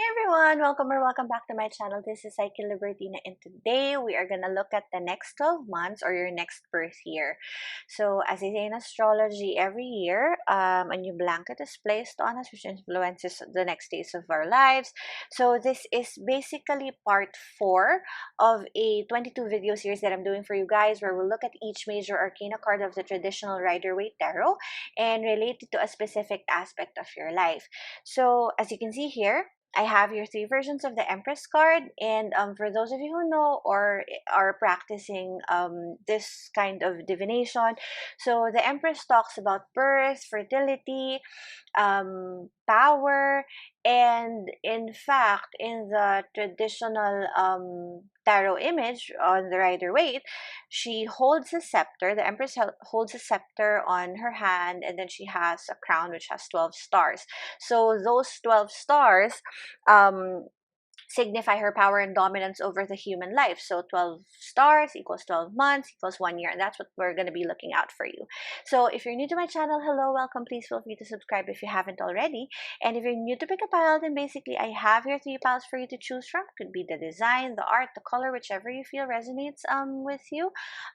everyone, welcome or welcome back to my channel. This is Psyche Libertina, and today we are gonna look at the next 12 months or your next birth year. So, as they say in astrology, every year a new blanket is placed on us, which influences the next days of our lives. So, this is basically part 4 of a 22 video series that I'm doing for you guys, where we'll look at each major arcana card of the traditional Rider-Waite Tarot and relate it to a specific aspect of your life. So, as you can see here, I have your 3 versions of the Empress card, and for those of you who know or are practicing this kind of divination, so the Empress talks about birth, fertility, power, and in fact, in the traditional tarot image on the Rider Waite, she holds a scepter. The Empress holds a scepter on her hand, and then she has a crown which has 12 stars. So those 12 stars um, signify her power and dominance over the human life. So 12 stars equals 12 months equals 1 year. And that's what we're going to be looking out for you. So if you're new to my channel, hello, welcome. Please feel free to subscribe if you haven't already. And if you're new to pick a pile, then basically I have here 3 piles for you to choose from. It could be the design, the art, the color, whichever you feel resonates with you.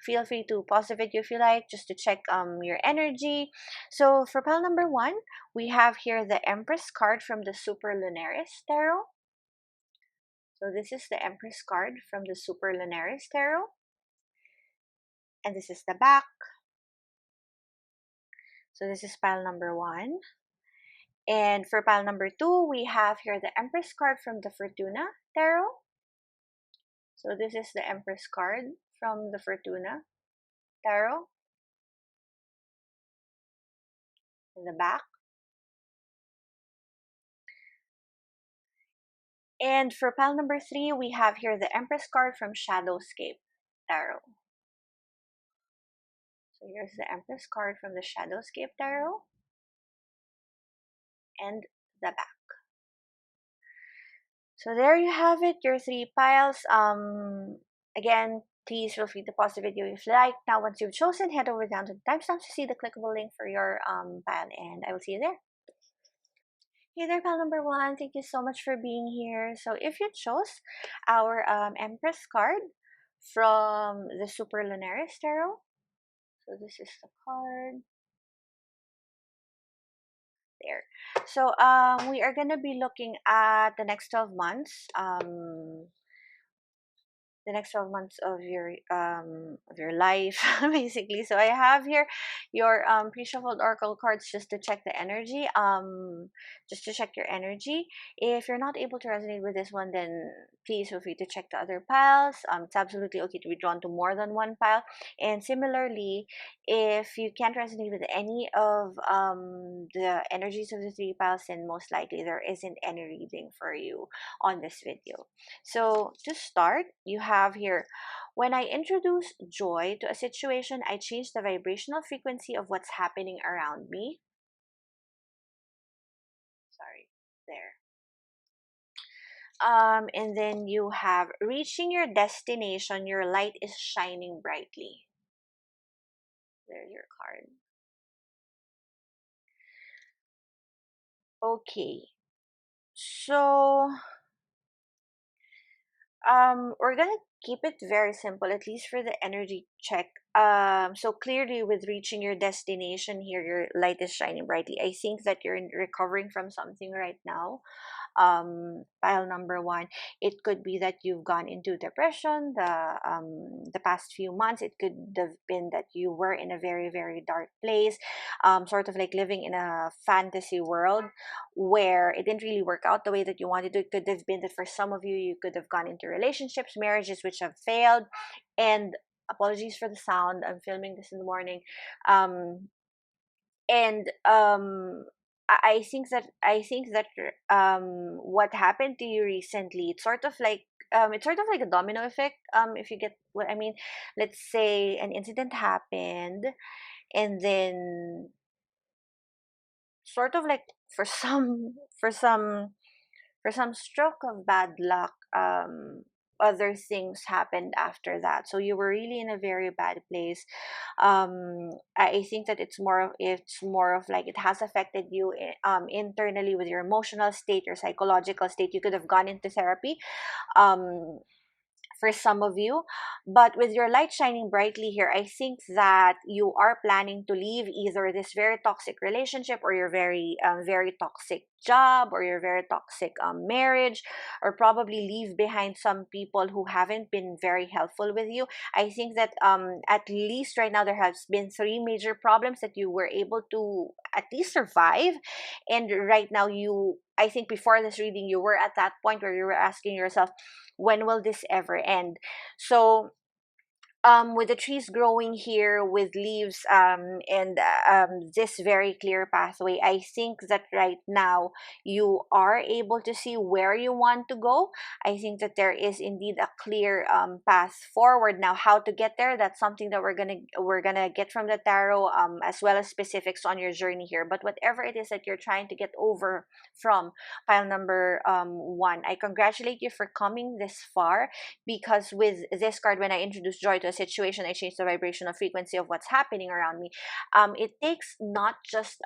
Feel free to pause the video if you like, just to check your energy. So for pile number 1, we have here the Empress card from the Super Lunaris Tarot. So this is the Empress card from the Super Lunaris Tarot. And this is the back. So this is pile number 1. And for pile number 2, we have here the Empress card from the Fortuna Tarot. So this is the Empress card from the Fortuna Tarot. In the back. And for pile number 3, we have here the Empress card from Shadowscape Tarot. So here's the Empress card from the Shadowscape Tarot. And the back. So there you have it, your 3 piles. Again, please feel free to pause the video if you like. Now, once you've chosen, head over down to the timestamp to see the clickable link for your pile, and I will see you there. Hey there, pile number 1. Thank you so much for being here. So if you chose our Empress card from the Super Lunaris Tarot, so this is the card. There. So we are gonna be looking at the next 12 months. The next 12 months of your life, basically. So I have here your pre-shuffled oracle cards just to check the energy, just to check your energy. If you're not able to resonate with this one, then please feel free to check the other piles. It's absolutely okay to be drawn to more than one pile. And similarly, if you can't resonate with any of the energies of the 3 piles, then most likely there isn't any reading for you on this video. So to start, you have here, when I introduce joy to a situation, I change the vibrational frequency of what's happening around me. Sorry, there. And then you have, reaching your destination, your light is shining brightly. There's your card. Okay. So we're gonna keep it very simple, at least for the energy check. So clearly, with reaching your destination here, your light is shining brightly. I think that you're recovering from something right now. Pile number 1, it could be that you've gone into depression the past few months. It could have been that you were in a very, very dark place, sort of like living in a fantasy world where it didn't really work out the way that you wanted to. It could have been that for some of you, you could have gone into relationships, marriages which have failed. And apologies for the sound, I'm filming this in the morning. And I think that what happened to you recently, it's sort of like a domino effect, if you get what I mean. Let's say an incident happened, and then sort of like for some for some stroke of bad luck, other things happened after that. So you were really in a very bad place. I think that it's more of like it has affected you internally with your emotional state, your psychological state. You could have gone into therapy. Um, for some of you. But with your light shining brightly here, I think that you are planning to leave either this very toxic relationship, or your very toxic job, or your very toxic marriage, or probably leave behind some people who haven't been very helpful with you. I think that at least right now there has been three major problems that you were able to at least survive. And right now, I think before this reading, you were at that point where you were asking yourself, when will this ever end? So with the trees growing here with leaves, and this very clear pathway, I think that right now you are able to see where you want to go. I think that there is indeed a clear path forward. Now, how to get there, that's something that we're gonna get from the tarot, as well as specifics on your journey here. But whatever it is that you're trying to get over from pile number one, I congratulate you for coming this far, because with this card, when I introduce joy to a situation, I change the vibrational frequency of what's happening around me. It takes not just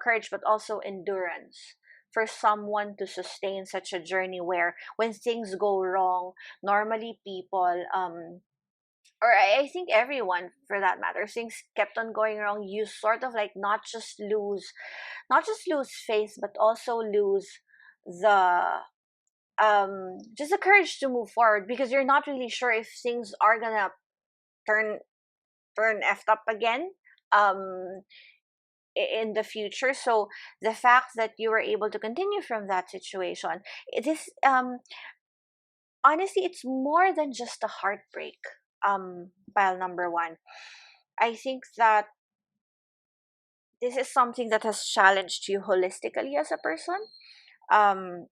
courage, but also endurance for someone to sustain such a journey, where when things go wrong, normally people or I think everyone for that matter, things kept on going wrong, you sort of like not just lose faith, but also lose the just the courage to move forward, because you're not really sure if things are gonna turn effed up again um in the future. So the fact that you were able to continue from that situation, it is honestly, it's more than just a heartbreak. Pile number one, I think that this is something that has challenged you holistically as a person. um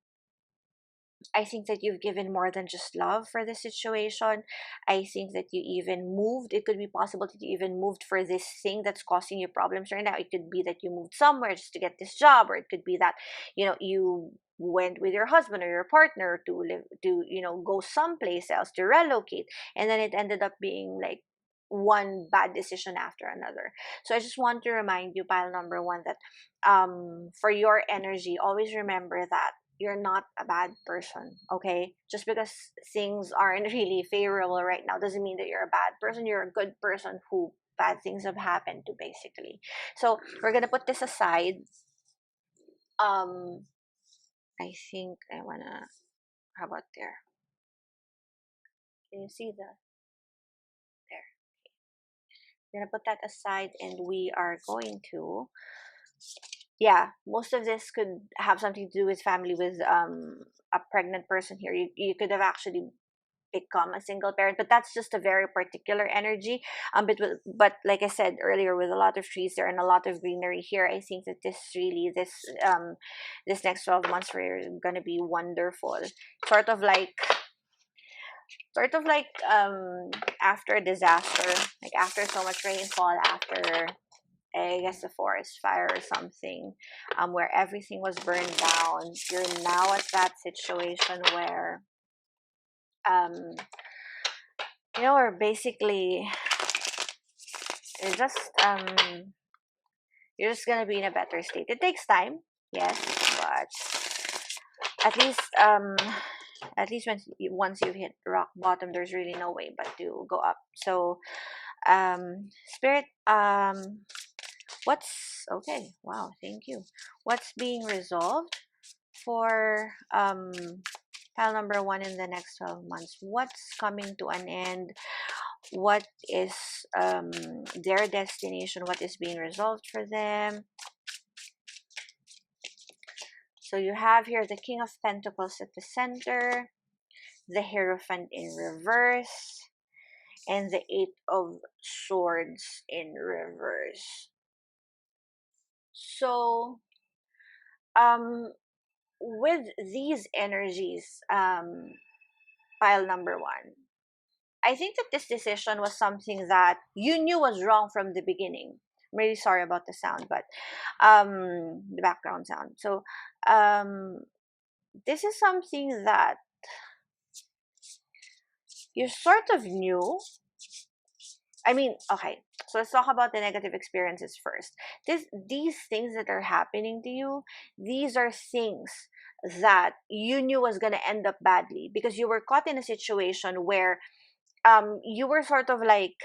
I think that you've given more than just love for this situation. I think that you even moved. It could be possible that you even moved for this thing that's causing you problems right now. It could be that you moved somewhere just to get this job, or it could be that you went with your husband or your partner to live to go someplace else to relocate, and then it ended up being like one bad decision after another. So I just want to remind you, pile number one, that for your energy, always remember that you're not a bad person, okay? Just because things aren't really favorable right now doesn't mean that you're a bad person. You're a good person who bad things have happened to, basically. So we're gonna put this aside. Um, I think I wanna. How about there? Can you see the there? We're gonna put that aside, and we are going to. Yeah, most of this could have something to do with family, with a pregnant person here. You could have actually become a single parent, but that's just a very particular energy. But like I said earlier, with a lot of trees there and a lot of greenery here, I think that this next 12 months for you are gonna be wonderful. sort of like sort of like after a disaster, like after so much rainfall, after I guess the forest fire or something, where everything was burned down. You're now at that situation where um where basically you're just um you're just gonna be in a better state. It takes time, yes, but at least once you hit rock bottom, there's really no way but to go up. So spirit, what's okay, wow, thank you. What's being resolved for pile number one in the next 12 months? What's coming to an end? What is their destination? What is being resolved for them? So you have here the King of Pentacles at the center, the Hierophant in reverse, and the Eight of Swords in reverse. So with these energies, pile number one, I think that this decision was something that you knew was wrong from the beginning. I'm really sorry about the sound, but the background sound. So this is something that you sort of knew. I mean, okay, so let's talk about the negative experiences first. These things that are happening to you, these are things that you knew was gonna end up badly because you were caught in a situation where you were sort of like,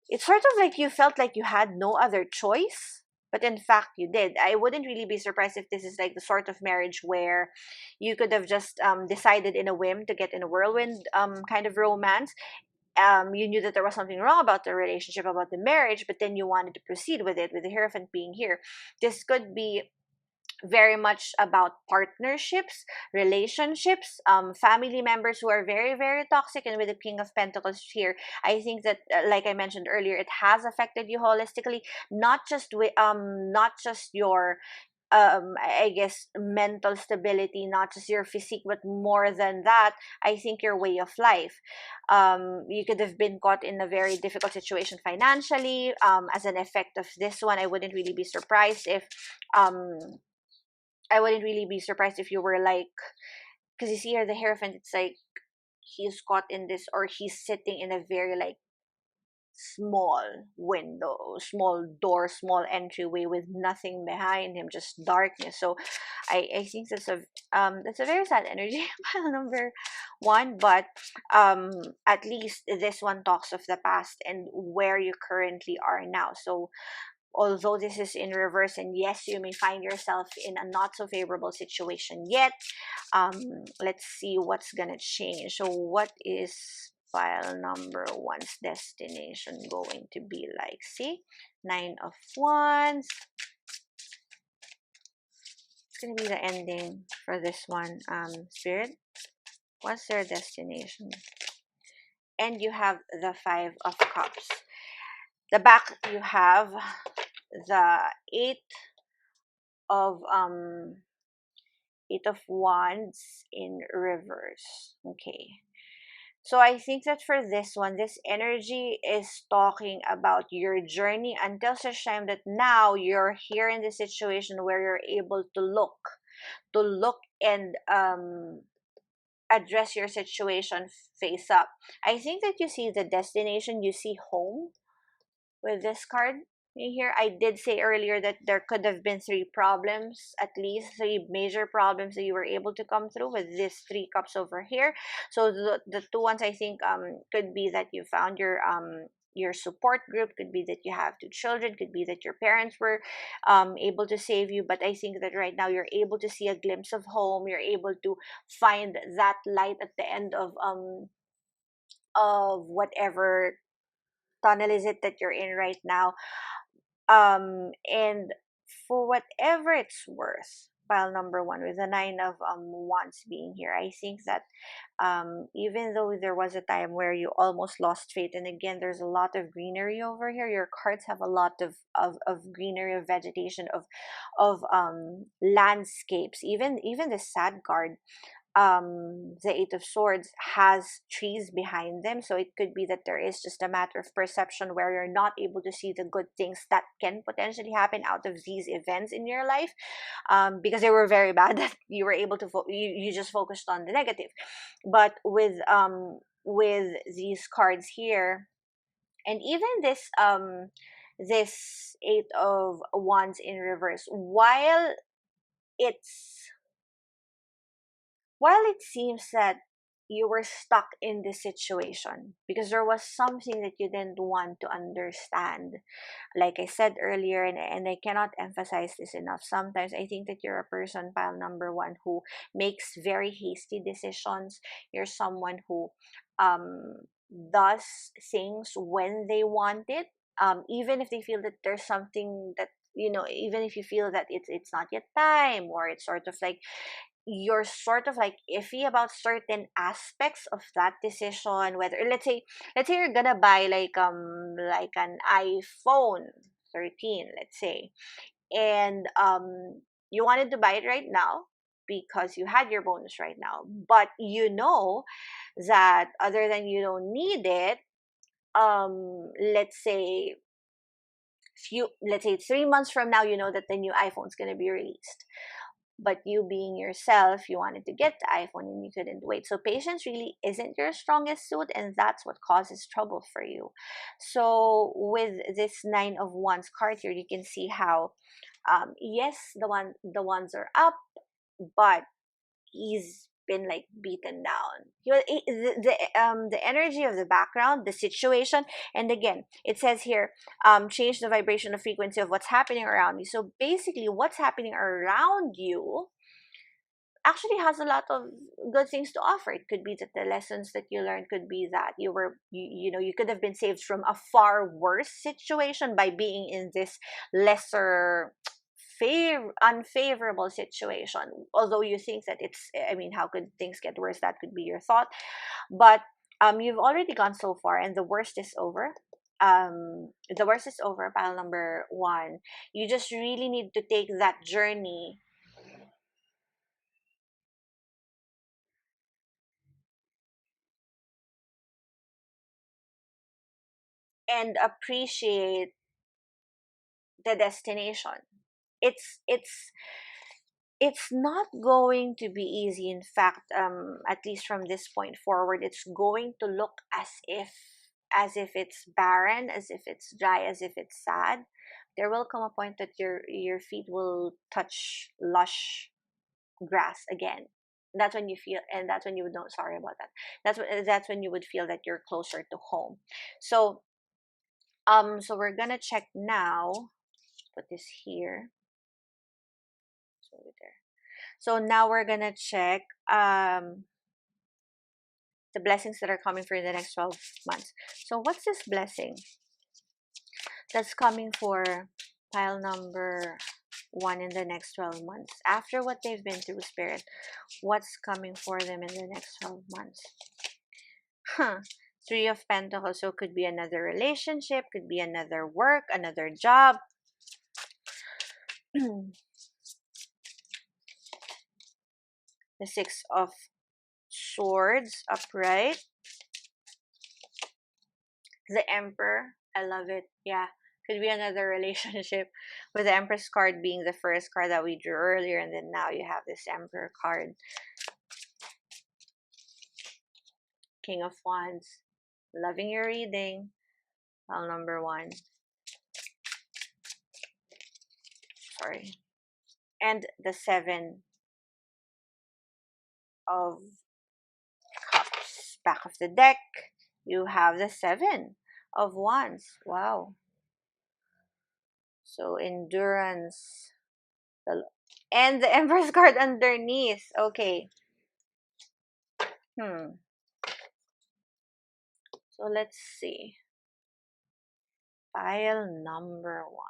it's sort of like you felt like you had no other choice, but in fact you did. I wouldn't really be surprised if this is like the sort of marriage where you could have just decided in a whim to get in a whirlwind kind of romance. You knew that there was something wrong about the relationship, about the marriage, but then you wanted to proceed with it, with the Hierophant being here. This could be very much about partnerships, relationships, family members who are very, very toxic. And with the King of Pentacles here, I think that, like I mentioned earlier, it has affected you holistically, not just with, not just your I guess mental stability, not just your physique, but more than that, I think your way of life. You could have been caught in a very difficult situation financially as an effect of this one. Um I wouldn't really be surprised if you were like, because you see here the Hierophant, it's like he's caught in this, or he's sitting in a very like small window, small door, small entryway with nothing behind him, just darkness. So I think that's a very sad energy pile number one, but at least this one talks of the past and where you currently are now. So although this is in reverse, and yes, you may find yourself in a not so favorable situation yet, um let's see what's gonna change. So what is file number one's destination going to be like? See, Nine of Wands. It's gonna be the ending for this one. Spirit, what's their destination? And you have the Five of Cups. The back, you have the of um Eight of Wands in reverse. Okay. So I think that for this one, this energy is talking about your journey until such time that now you're here in the situation where you're able to look and address your situation face up. I think that you see the destination, you see home with this card here. I did say earlier that there could have been three problems, at least three major problems that you were able to come through with this Three Cups over here. So the two ones I think could be that you found your support group, could be that you have two children, could be that your parents were able to save you. But I think that right now you're able to see a glimpse of home, you're able to find that light at the end of whatever tunnel is it that you're in right now. And for whatever it's worth, pile number one with the Nine of Wands being here, I think that even though there was a time where you almost lost faith, and again there's a lot of greenery over here, your cards have a lot of greenery, of vegetation, of landscapes. Even the sad card, the Eight of Swords, has trees behind them. So it could be that there is just a matter of perception where you're not able to see the good things that can potentially happen out of these events in your life, because they were very bad, that you were able to you just focused on the negative. But with these cards here, and even this Eight of Wands in reverse, it's while it seems that you were stuck in this situation because there was something that you didn't want to understand, like I said earlier, and I cannot emphasize this enough, sometimes I think that you're a person, pile number one, who makes very hasty decisions. You're someone who um does things when they want it, even if they feel that there's something that, even if you feel that it's not yet time, or it's sort of like you're sort of like iffy about certain aspects of that decision. Whether, let's say you're gonna buy like an iPhone 13, let's say, and you wanted to buy it right now because you had your bonus right now, but you know that other than you don't need it, let's say 3 months from now, you know that the new iPhone's going to be released. but you being yourself, you wanted to get the iPhone and you couldn't wait. So patience really isn't your strongest suit, and that's what causes trouble for you. So with this Nine of Wands card here, you can see how yes, the ones are up, but he's been like beaten down. The energy of the background, the situation, and again, it says here, change the vibration of frequency of what's happening around you. So basically, what's happening around you actually has a lot of good things to offer. It could be that the lessons that you learned, could be that you know, you could have been saved from a far worse situation by being in this lesser unfavorable situation. Although you think that it's, I mean, how could things get worse? That could be your thought. But you've already gone so far, and the worst is over. The worst is over, pile number one. You just really need to take that journey and appreciate the destination. It's it's not going to be easy. In fact, at least from this point forward, it's going to look as if it's barren, as if it's dry, as if it's sad. There will come a point that your feet will touch lush grass again. That's when you feel, and that's when you would know. Sorry about that. That's when you would feel that you're closer to home. So so we're gonna check now. Put this here. So there. So now we're gonna check the blessings that are coming for the next 12 months. So what's this blessing that's coming for pile number one in the next 12 months? After what they've been through, Spirit, what's coming for them in the next 12 months? Huh. Three of Pentacles. So could be another relationship, could be another work, another job. The Six of Swords upright. The Emperor. I love it. Yeah. Could be another relationship, with the Empress card being the first card that we drew earlier, and then now you have this Emperor card. King of Wands. Loving your reading. File number one. Sorry. And the Seven of Cups. Back of the deck, you have the Seven of Wands. Wow. So endurance. And the Empress card underneath. Okay. So let's see. Pile number one.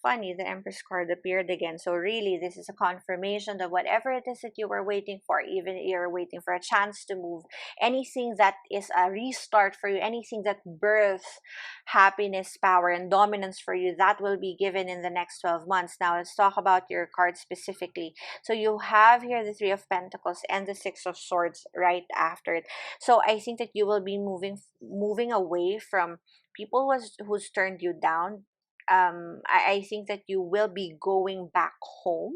Funny, the Empress card appeared again. So really, this is a confirmation that whatever it is that you were waiting for, even you're waiting for a chance to move, anything that is a restart for you, anything that births happiness, power, and dominance for you, that will be given in the next 12 months. Now, let's talk about your card specifically. So you have here the Three of Pentacles and the Six of Swords right after it. So I think that you will be moving away from people who's turned you down. I think that you will be going back home.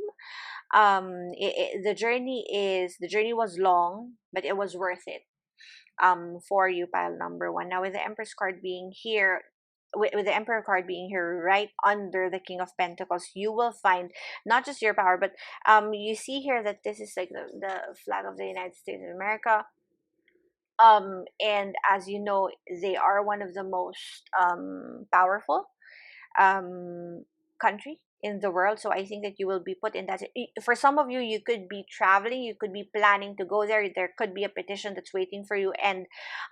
The journey was long, but it was worth it for you, pile number one. Now, with the Empress card being here, with the Emperor card being here right under the King of Pentacles, you will find not just your power, but you see here that this is like the flag of the United States of America. And as you know, they are one of the most powerful country in the world. So I think that you will be put in that. For some of you, you could be traveling, you could be planning to go there. There could be a petition that's waiting for you, and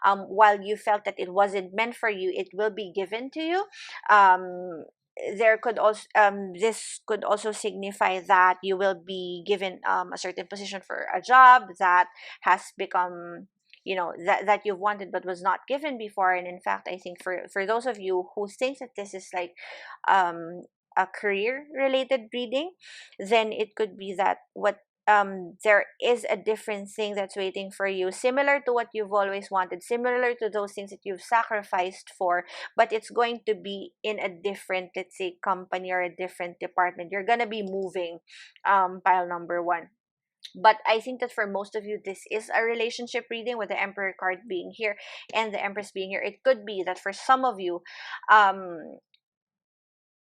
while you felt that it wasn't meant for you, it will be given to you. There could also this could also signify that you will be given a certain position for a job that has become, you know, that you've wanted but was not given before. And in fact, I think for those of you who think that this is like a career related reading, then it could be that what there is a different thing that's waiting for you, similar to what you've always wanted, similar to those things that you've sacrificed for, but it's going to be in a different, let's say, company or a different department. You're gonna be moving, pile number one. But I think that for most of you, this is a relationship reading, with the Emperor card being here and the Empress being here. It could be that for some of you, um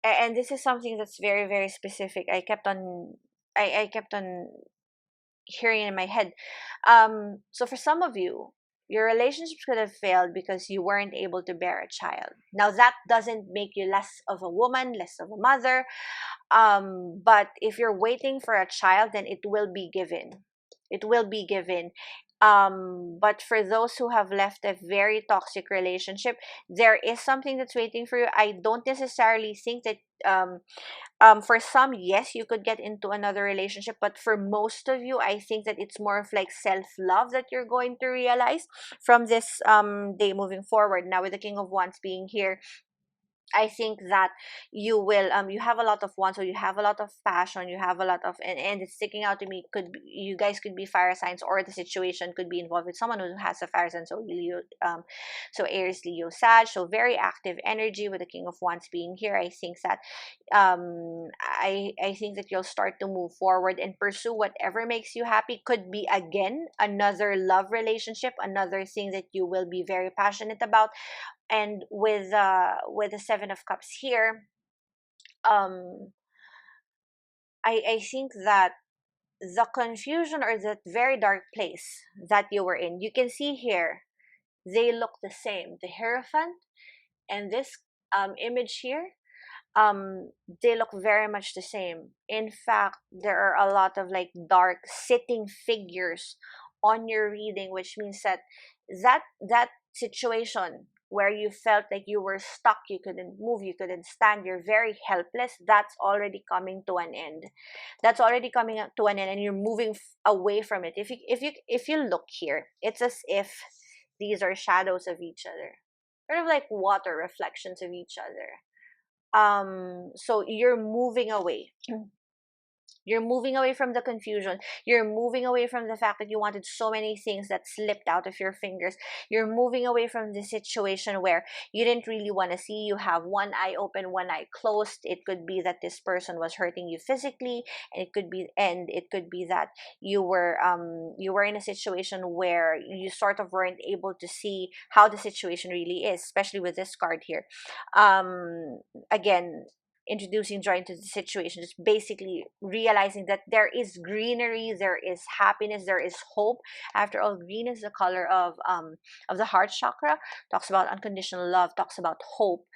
and this is something that's very, very specific. I kept on hearing in my head. So for some of you, your relationships could have failed because you weren't able to bear a child. Now that doesn't make you less of a woman, less of a mother. But if you're waiting for a child, then it will be given. It will be given. But for those who have left a very toxic relationship, there is something that's waiting for you. I don't necessarily think that for some, yes, you could get into another relationship, but for most of you, I think that it's more of like self-love that you're going to realize from this day moving forward. Now with the King of Wands being here, I think that you will you have a lot of wands, so you have a lot of passion, you have a lot of, and it's sticking out to me, could be, you guys could be fire signs, or the situation could be involved with someone who has a fire sign, so Leo, so Aries, Leo, Sag, so very active energy with the King of Wands being here. I think that I think that you'll start to move forward and pursue whatever makes you happy. Could be again another love relationship, another thing that you will be very passionate about. And with the Seven of Cups here, um I think that the confusion or that very dark place that you were in, you can see here, they look the same. The Hierophant and this image here, they look very much the same. In fact, there are a lot of like dark sitting figures on your reading, which means that that situation where you felt like you were stuck, you couldn't move, you couldn't stand, you're very helpless, that's already coming to an end. That's already coming to an end, and you're moving away from it. If you look here, it's as if these are shadows of each other, sort of like water reflections of each other. So you're moving away. You're moving away from the confusion. You're moving away from the fact that you wanted so many things that slipped out of your fingers. You're moving away from the situation where you didn't really want to see. You have one eye open, one eye closed. It could be that this person was hurting you physically, and it could be that you were in a situation where you sort of weren't able to see how the situation really is, especially with this card here. Again, introducing joy into the situation, just basically realizing that there is greenery, there is happiness, there is hope. After all, green is the color of the heart chakra, talks about unconditional love, talks about hope.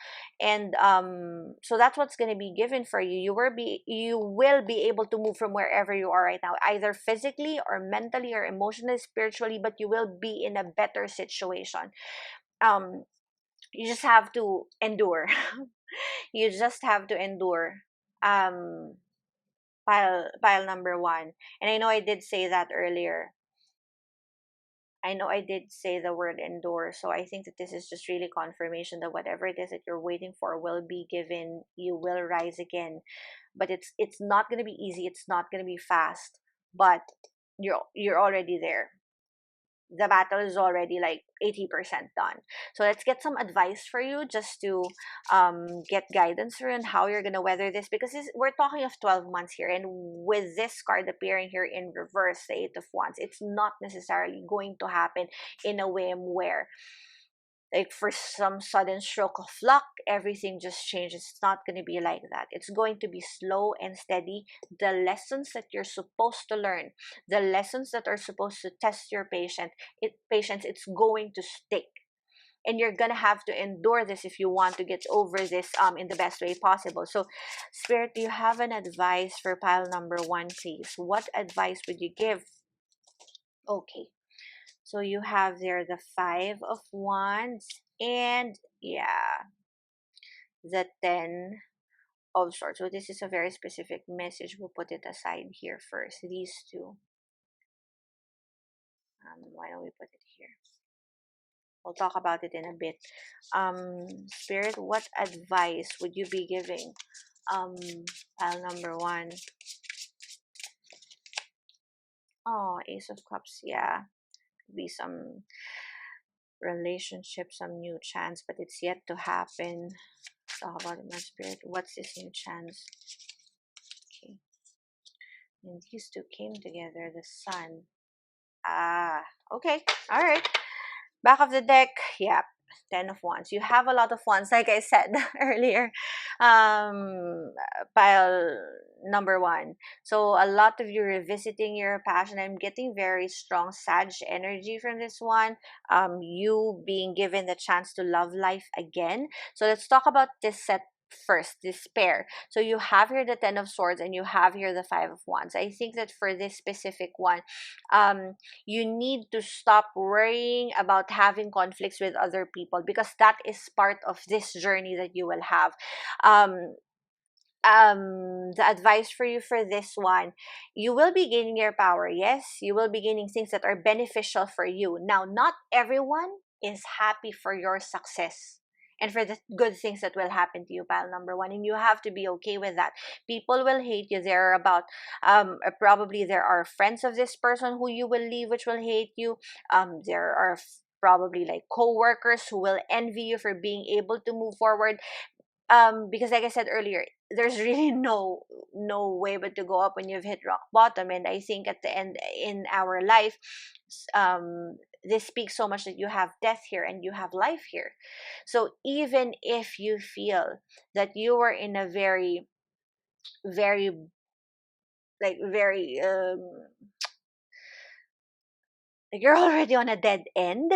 And so that's what's going to be given for you. You will be able to move from wherever you are right now, either physically or mentally or emotionally, spiritually, but you will be in a better situation. You just have to endure. You just have to endure. um pile number one. And I know I did say that earlier. I know I did say the word endure, so I think that this is just really confirmation that whatever it is that you're waiting for will be given. You will rise again, but it's not going to be easy, it's not going to be fast, but you're already there. The battle is already like 80% done. So let's get some advice for you, just to get guidance around how you're going to weather this, because we're talking of 12 months here, and with this card appearing here in reverse, the Eight of Wands, it's not necessarily going to happen in a whim where, like, for some sudden stroke of luck, everything just changes. It's not going to be like that. It's going to be slow and steady. The lessons that you're supposed to learn, the lessons that are supposed to test your patience, it's going to stick. And you're gonna have to endure this if you want to get over this in the best way possible. So, Spirit, do you have an advice for pile number one, please? What advice would you give? Okay. So you have there the Five of Wands, and yeah, the Ten of Swords. So this is a very specific message. We'll put it aside here first. These two. Why don't we put it here? We'll talk about it in a bit. Spirit, what advice would you be giving? Pile number one. Oh, Ace of Cups. Yeah, could be some relationship, some new chance, but it's yet to happen. So how about my spirit? What's this new chance? Okay. And these two came together, the sun. Ah, okay. All right. Back of the deck, yeah, 10 of Wands. You have a lot of Wands, like I said earlier. Pile number one. So a lot of you revisiting your passion. I'm getting very strong Sag energy from this one. You being given the chance to love life again. So let's talk about this set first, this pair. So you have here the 10 of Swords and you have here the 5 of Wands. I think that for this specific one, you need to stop worrying about having conflicts with other people, because that is part of this journey that you will have. um the advice for you for this one: you will be gaining your power. Yes, you will be gaining things that are beneficial for you. Now, not everyone is happy for your success and for the good things that will happen to you, pile number one, and you have to be okay with that. People will hate you. There are about probably there are friends of this person who you will leave, which will hate you. There are probably like co-workers who will envy you for being able to move forward. Because like I said earlier, there's really no way but to go up when you've hit rock bottom. And I think at the end in our life, this speaks so much that you have death here and you have life here. So even if you feel that you were in a very very very like you're already on a dead end,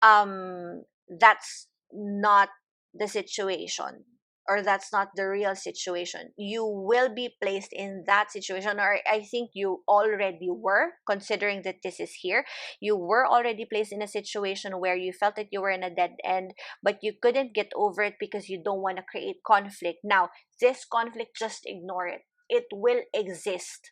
that's not the situation, or that's not the real situation. You will be placed in that situation, or I think you already were, considering that this is here. You were already placed in a situation where you felt that you were in a dead end, but you couldn't get over it because you don't want to create conflict. Now, this conflict, just ignore it. It will exist.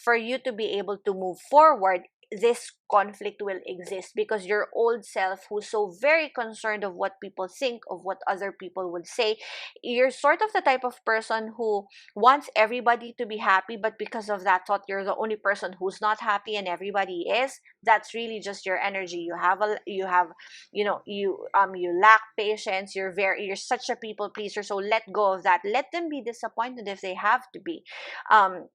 For you to be able to move forward, this conflict will exist, because your old self, who's so very concerned of what people think, of what other people would say, you're sort of the type of person who wants everybody to be happy, but because of that thought, you're the only person who's not happy and everybody is. That's really just your energy. You have you lack patience. You're such a people pleaser. So let go of that. Let them be disappointed if they have to be. um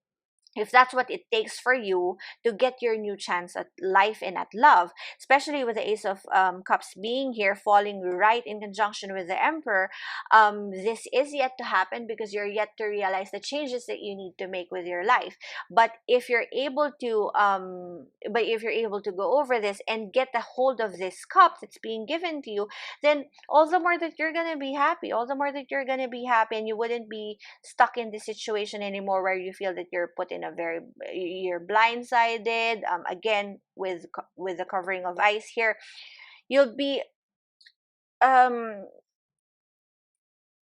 if that's what it takes for you to get your new chance at life and at love, especially with the Ace of Cups being here, falling right in conjunction with the Emperor. This is yet to happen because you're yet to realize the changes that you need to make with your life. But if you're able to go over this and get a hold of this cup that's being given to you, then all the more that you're gonna be happy, and you wouldn't be stuck in this situation anymore where you feel that you're put in a very, you're blindsided. Again, with the covering of ice here, you'll be um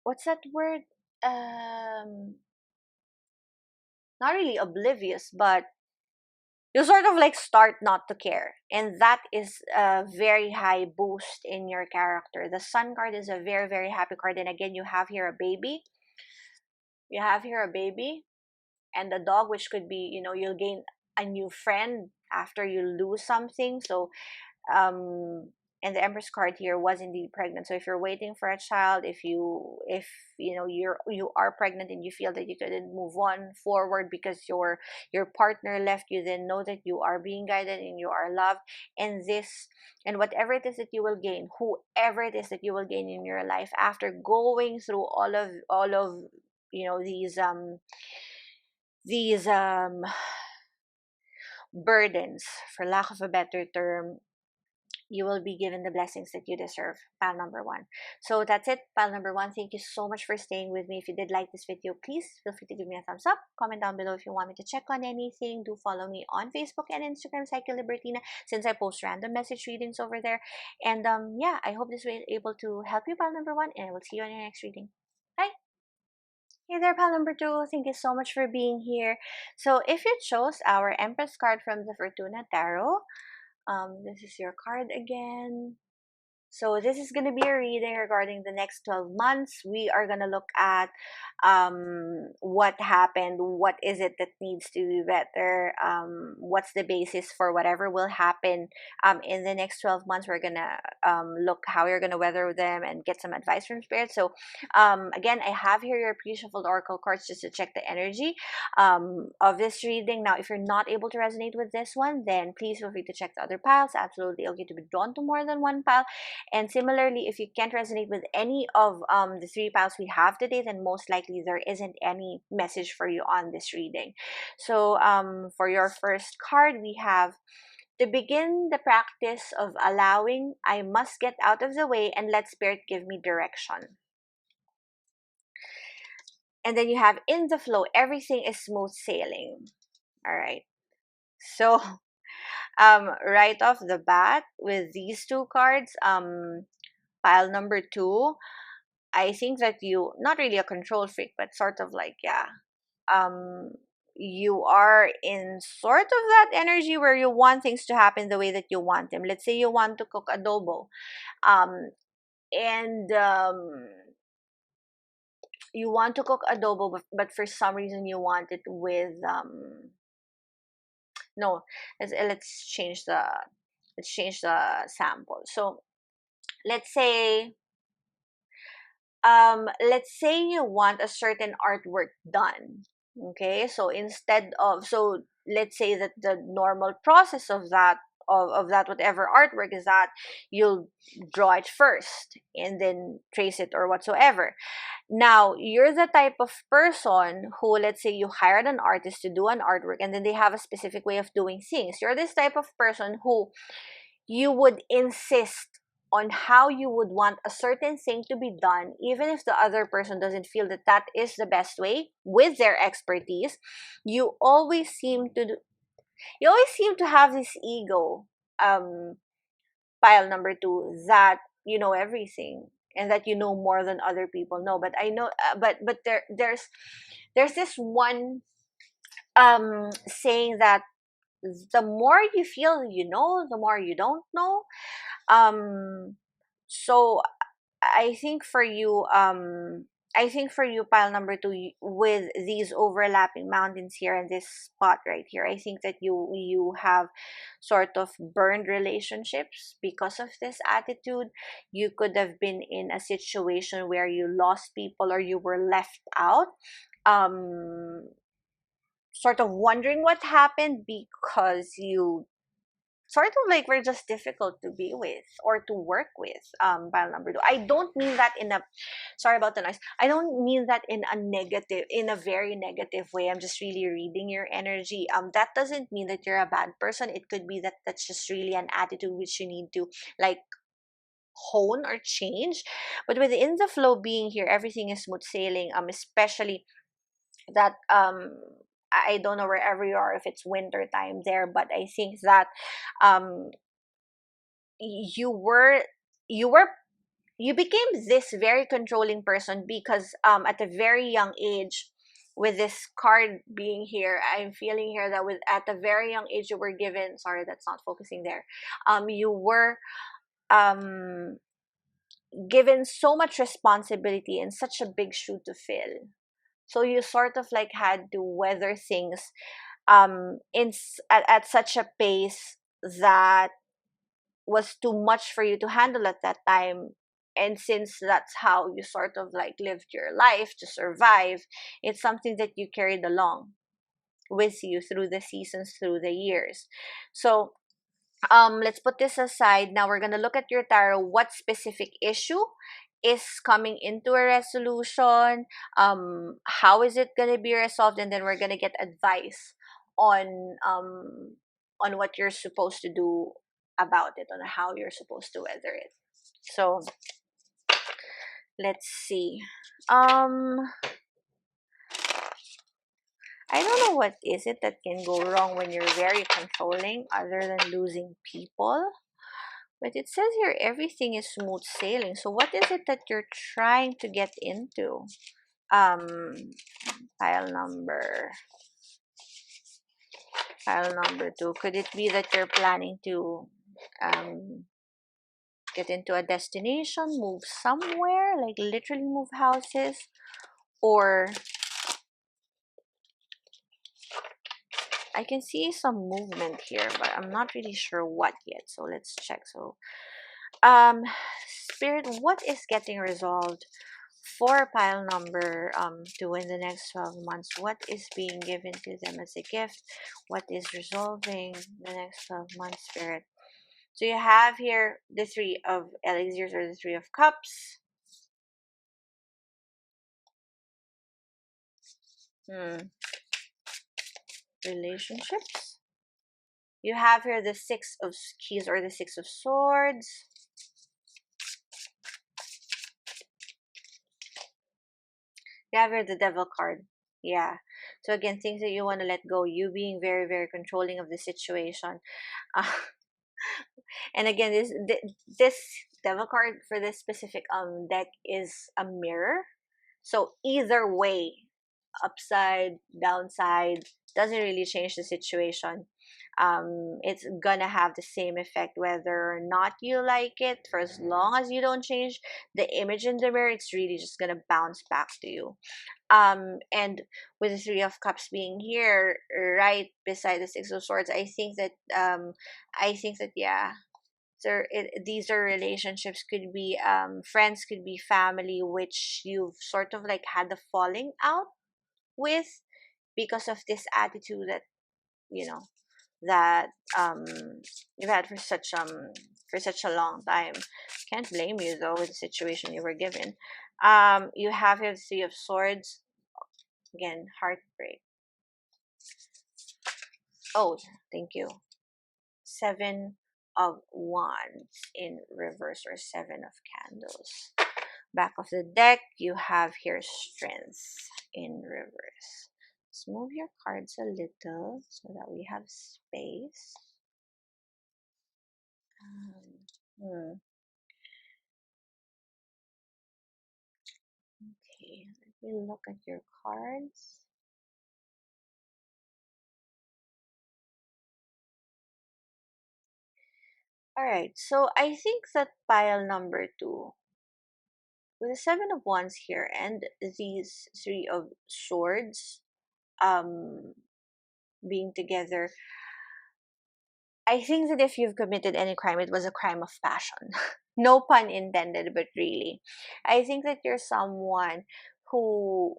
what's that word, not really oblivious, but you sort of like start not to care, and that is a very high boost in your character. The Sun card is a very very happy card, and again, you have here a baby and the dog, which could be, you'll gain a new friend after you lose something. So and the Empress card here was indeed pregnant. So if you're waiting for a child, if you are pregnant and you feel that you couldn't move on forward because your partner left you, then know that you are being guided and you are loved. And whatever it is that you will gain, whoever it is that you will gain in your life after going through all of these burdens, for lack of a better term, you will be given the blessings that you deserve, pile number one. So that's it, pile number one. Thank you so much for staying with me. If you did like this video, please feel free to give me a thumbs up. Comment down below if you want me to check on anything. Do follow me on Facebook and Instagram, Psyche Libertina, since I post random message readings over there. And yeah, I hope this was able to help you, pile number one, and I will see you on your next reading. Bye! Hey there, pal number two. Thank you so much for being here. So if you chose our Empress card from the Fortuna Tarot, this is your card again. So this is going to be a reading regarding the next 12 months. We are going to look at what happened, what is it that needs to be better, what's the basis for whatever will happen in the next 12 months. We're going to look how you're going to weather them and get some advice from spirit. So again, I have here your pre-shuffled oracle cards just to check the energy of this reading. Now, if you're not able to resonate with this one, then please feel free to check the other piles. Absolutely okay to be drawn to more than one pile. And similarly, if you can't resonate with any of the three piles we have today, then most likely there isn't any message for you on this reading. So for your first card, we have: to begin the practice of allowing, I must get out of the way and let spirit give me direction. And then you have: in the flow, everything is smooth sailing. All right. So right off the bat with these two cards, pile number 2, I think that you, not really a control freak, but sort of like, yeah, you are in sort of that energy where you want things to happen the way that you want them. Let's say you want to cook adobo, and you want to cook adobo, but for some reason you want it with no, let's change the sample. So let's say you want a certain artwork done. Okay, so let's say that the normal process of that whatever artwork is that you'll draw it first and then trace it or whatsoever. Now, you're the type of person who, let's say you hired an artist to do an artwork and then they have a specific way of doing things. You're this type of person who you would insist on how you would want a certain thing to be done, even if the other person doesn't feel that that is the best way with their expertise. You always seem to have this ego, um, pile number 2, that you know everything and that you know more than other people know. But I know, but there's this one saying that the more you feel you know, the more you don't know. So I think for you, pile number 2, with these overlapping mountains here and this spot right here, I think that you have sort of burned relationships because of this attitude. You could have been in a situation where you lost people or you were left out, um sort of wondering what happened because you sort of like were just difficult to be with or to work with. Pile number 2, I don't mean that in a, sorry about the noise, I don't mean that in a very negative way. I'm just really reading your energy. That doesn't mean that you're a bad person. It could be that that's just really an attitude which you need to like hone or change. But within the flow being here, everything is smooth sailing, especially that I don't know wherever you are, if it's winter time there, but I think that um you were you were you became this very controlling person because at a very young age, with this card being here, I'm feeling here that with at a very young age you were given, sorry, that's not focusing there, you were um given so much responsibility and such a big shoe to fill. So you sort of like had to weather things at such a pace that was too much for you to handle at that time. And since that's how you sort of like lived your life to survive, it's something that you carried along with you through the seasons, through the years. So let's put this aside. Now we're gonna look at your tarot. What specific issue is coming into a resolution? How is it gonna be resolved? And then we're gonna get advice on what you're supposed to do about it, on how you're supposed to weather it. So let's see. I don't know what is it that can go wrong when you're very controlling, other than losing people. But it says here everything is smooth sailing. So what is it that you're trying to get into? Um, pile number pile number 2. Could it be that you're planning to get into a destination, move somewhere, like literally move houses, or I can see some movement here, but I'm not really sure what yet. So let's check. So, um, Spirit, what is getting resolved for pile number 2 in the next 12 months? What is being given to them as a gift? What is resolving the next 12 months, Spirit? So you have here the 3 of elixirs, or the 3 of cups. Relationships. You have here the 6 of keys, or the 6 of swords. You have here the devil card. Yeah. So again, things that you want to let go. You being very, very controlling of the situation. Uh, and again, this devil card for this specific deck is a mirror. So either way, upside, downside, doesn't really change the situation. It's gonna have the same effect whether or not you like it. For as long as you don't change the image in the mirror, it's really just gonna bounce back to you. And with the 3 of cups being here right beside the 6 of swords, I think that yeah, so these are relationships, could be friends, could be family, which you've sort of like had the falling out with because of this attitude that you know that you've had for such a long time. Can't blame you though with the situation you were given. You have here the 3 of swords. Again, heartbreak. Oh, thank you. 7 of wands in reverse, or 7 of candles. Back of the deck, you have here strength in reverse. Let's move your cards a little so that we have space. Okay, let me look at your cards. Alright, so I think that pile number 2, with the 7 of wands here and these 3 of swords being together, I think that if you've committed any crime, it was a crime of passion. No pun intended, but really. I think that you're someone who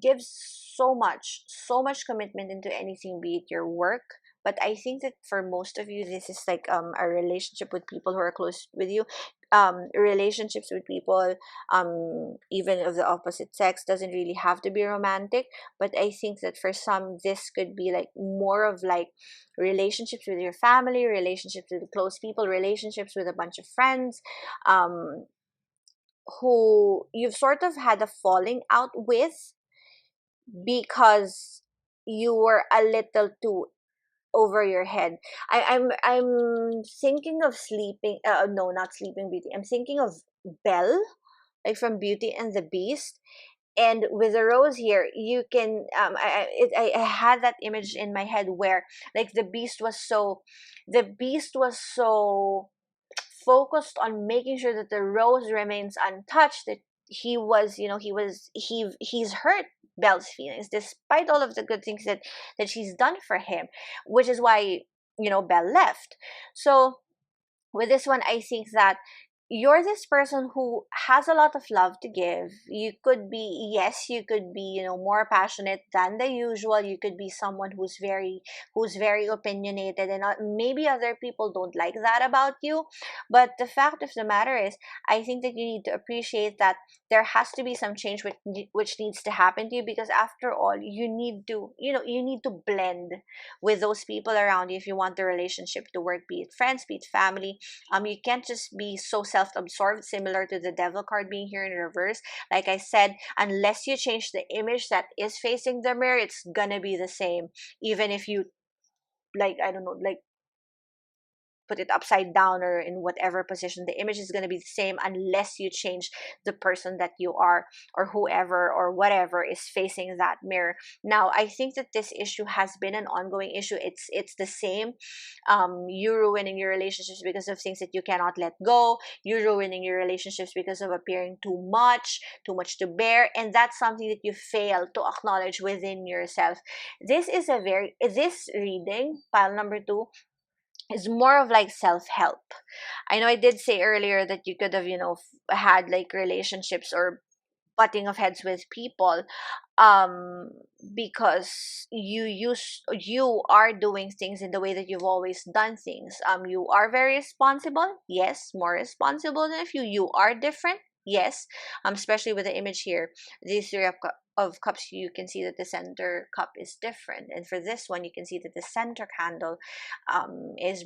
gives so much commitment into anything, be it your work. But I think that for most of you, this is like a relationship with people who are close with you. Relationships with people, even of the opposite sex, doesn't really have to be romantic. But I think that for some, this could be like more of like relationships with your family, relationships with close people, relationships with a bunch of friends, um, who you've sort of had a falling out with because you were a little too over your head. I'm thinking of sleeping. No, not Sleeping Beauty. I'm thinking of Belle, like from Beauty and the Beast. And with the rose here, you can I had that image in my head where like the beast was so focused on making sure that the rose remains untouched, that he's hurt Belle's feelings despite all of the good things that she's done for him, which is why Belle left. So with this one, I think that you're this person who has a lot of love to give. You could be, yes, you could be, more passionate than the usual. You could be someone who's very opinionated, and maybe other people don't like that about you. But the fact of the matter is, I think that you need to appreciate that there has to be some change which needs to happen to you, because after all, you need to blend with those people around you if you want the relationship to work, be it friends, be it family. You can't just be so self-absorbed, similar to the devil card being here in reverse. Like I said, unless you change the image that is facing the mirror, it's gonna be the same. Even if you, like, I don't know, like, put it upside down or in whatever position, the image is going to be the same unless you change the person that you are, or whoever or whatever is facing that mirror. Now, I think that this issue has been an ongoing issue. It's the same. You ruining your relationships because of things that you cannot let go. You ruining your relationships because of appearing too much to bear, and that's something that you fail to acknowledge within yourself. This reading, pile number two, is more of like self-help. I know I did say earlier that you could have, had like relationships or butting of heads with people, um because you are doing things in the way that you've always done things. You are very responsible, yes, more responsible than a few. You are different, yes. Especially with the image here, these three of cups, you can see that the center cup is different, and for this one you can see that the center candle is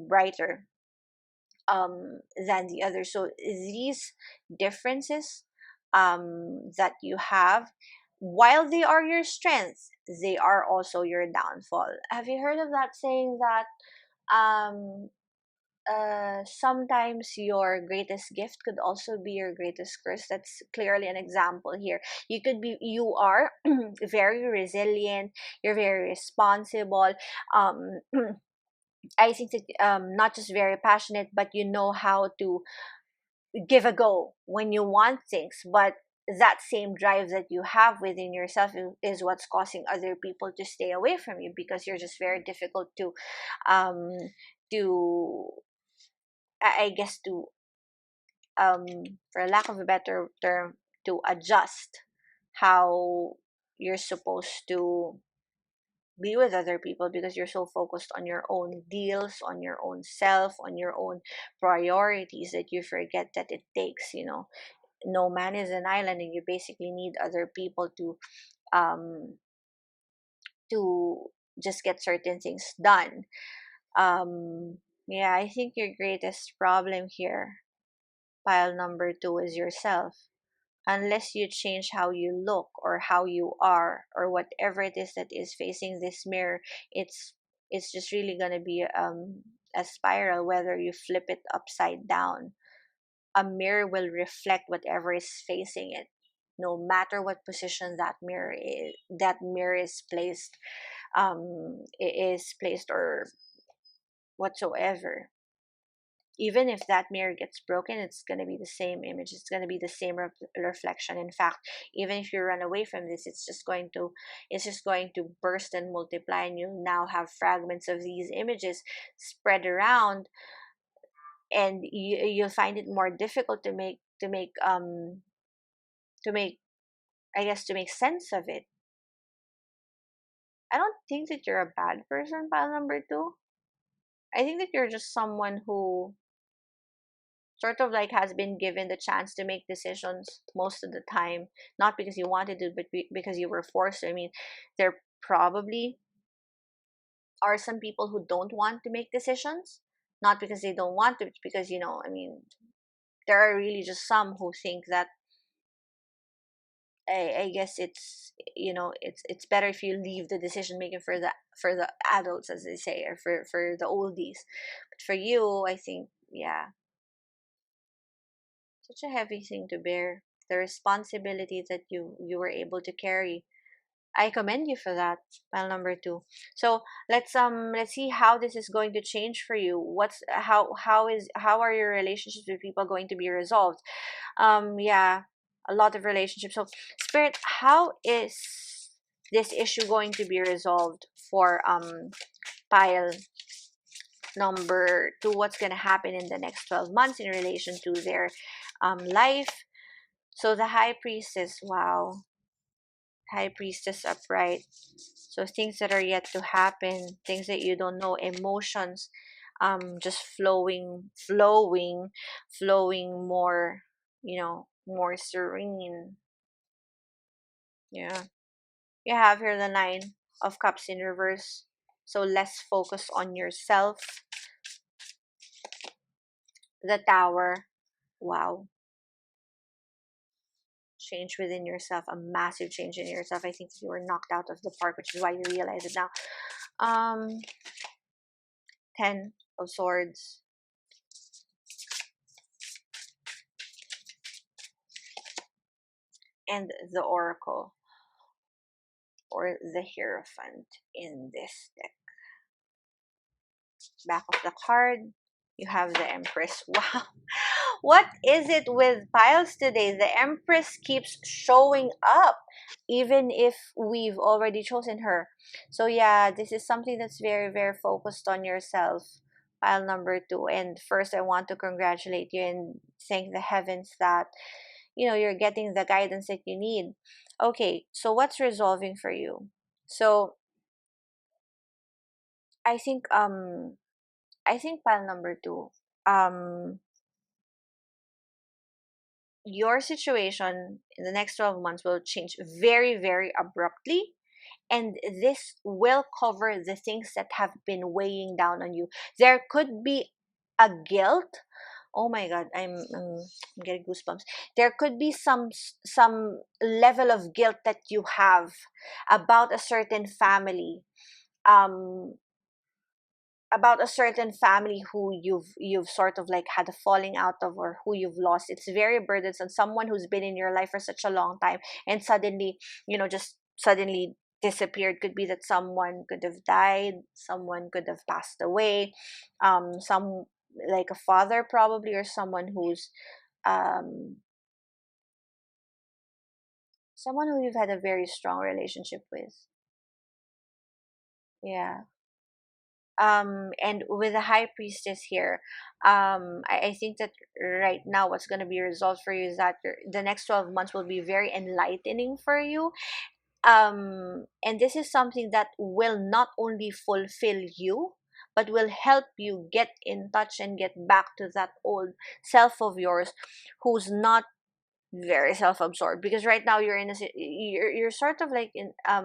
brighter than the other. So these differences that you have, while they are your strengths, they are also your downfall. Have you heard of that saying that um sometimes your greatest gift could also be your greatest curse? That's clearly an example here. You are very resilient, you're very responsible. um I think that not just very passionate, but you know how to give a go when you want things. But that same drive that you have within yourself is what's causing other people to stay away from you, because you're just very difficult um to I guess to um for lack of a better term, to adjust how you're supposed to be with other people, because you're so focused on your own deals, on your own self, on your own priorities, that you forget that it takes, no man is an island, and you basically need other people um to just get certain things done. Yeah, I think your greatest problem here, pile number two, is yourself. Unless you change how you look or how you are or whatever it is that is facing this mirror, it's just really going to be a spiral. Whether you flip it upside down, a mirror will reflect whatever is facing it, no matter what position that mirror is placed, or whatsoever. Even if that mirror gets broken, it's going to be the same image, it's going to be the same reflection. In fact, even if you run away from this, it's just going to burst and multiply, and you now have fragments of these images spread around, and you'll find it more difficult to make I guess to make sense of it. I don't think that you're a bad person, pile number two. I think that you're just someone who sort of like has been given the chance to make decisions most of the time, not because you wanted to, but because you were forced to. I mean, there probably are some people who don't want to make decisions, not because they don't want to, but because, I mean, there are really just some who think that, I guess it's better if you leave the decision making for the adults, as they say, or for the oldies. But for you, I think, yeah, such a heavy thing to bear. The responsibility that you were able to carry. I commend you for that. File number two. So let's see how this is going to change for you. How are your relationships with people going to be resolved? Yeah, a lot of relationships. So Spirit, how is this issue going to be resolved for pile number two? What's going to happen in the next 12 months in relation to their life? So the High Priestess, wow. High Priestess upright. So things that are yet to happen, things that you don't know, emotions, just flowing more, more serene. Yeah. You have here the Nine of Cups in reverse. So less focus on yourself. The Tower. Wow. Change within yourself, a massive change in yourself. I think you were knocked out of the park, which is why you realize it now. Ten of Swords, and the Oracle, or the Hierophant in this deck. Back of the card, you have the Empress. Wow. What is it with piles today? The Empress keeps showing up, even if we've already chosen her. So yeah, this is something that's very, very focused on yourself. Pile number 2. And first, I want to congratulate you and thank the heavens that, you're getting the guidance that you need. Okay, so what's resolving for you? So I think pile number 2. Um your situation in the next 12 months will change very, very abruptly, and this will cover the things that have been weighing down on you. There could be a guilt. Oh my god, I'm getting goosebumps. There could be some level of guilt that you have about a certain family, um about a certain family who you've sort of like had a falling out of, or who you've lost. It's very burdensome. Someone who's been in your life for such a long time and suddenly, just suddenly disappeared. Could be that someone could have died, someone could have passed away, some like a father probably, or um someone who you've had a very strong relationship with. Yeah. And with the high priestess here, I think that right now what's going to be resolved for you is that the next 12 months will be very enlightening for you. And this is something that will not only fulfill you, but will help you get in touch and get back to that old self of yours, who's not very self-absorbed. Because right now you're sort of like in a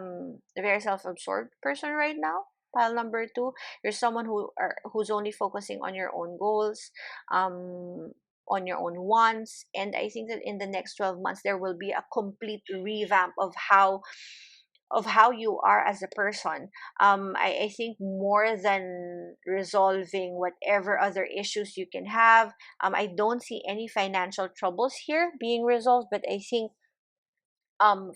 very self-absorbed person right now. Pile number 2, you're someone who's only focusing on your own goals, um on your own wants. And I think that in the next 12 months there will be a complete revamp of how you are as a person. I think more than resolving whatever other issues you can have, I don't see any financial troubles here being resolved, but I think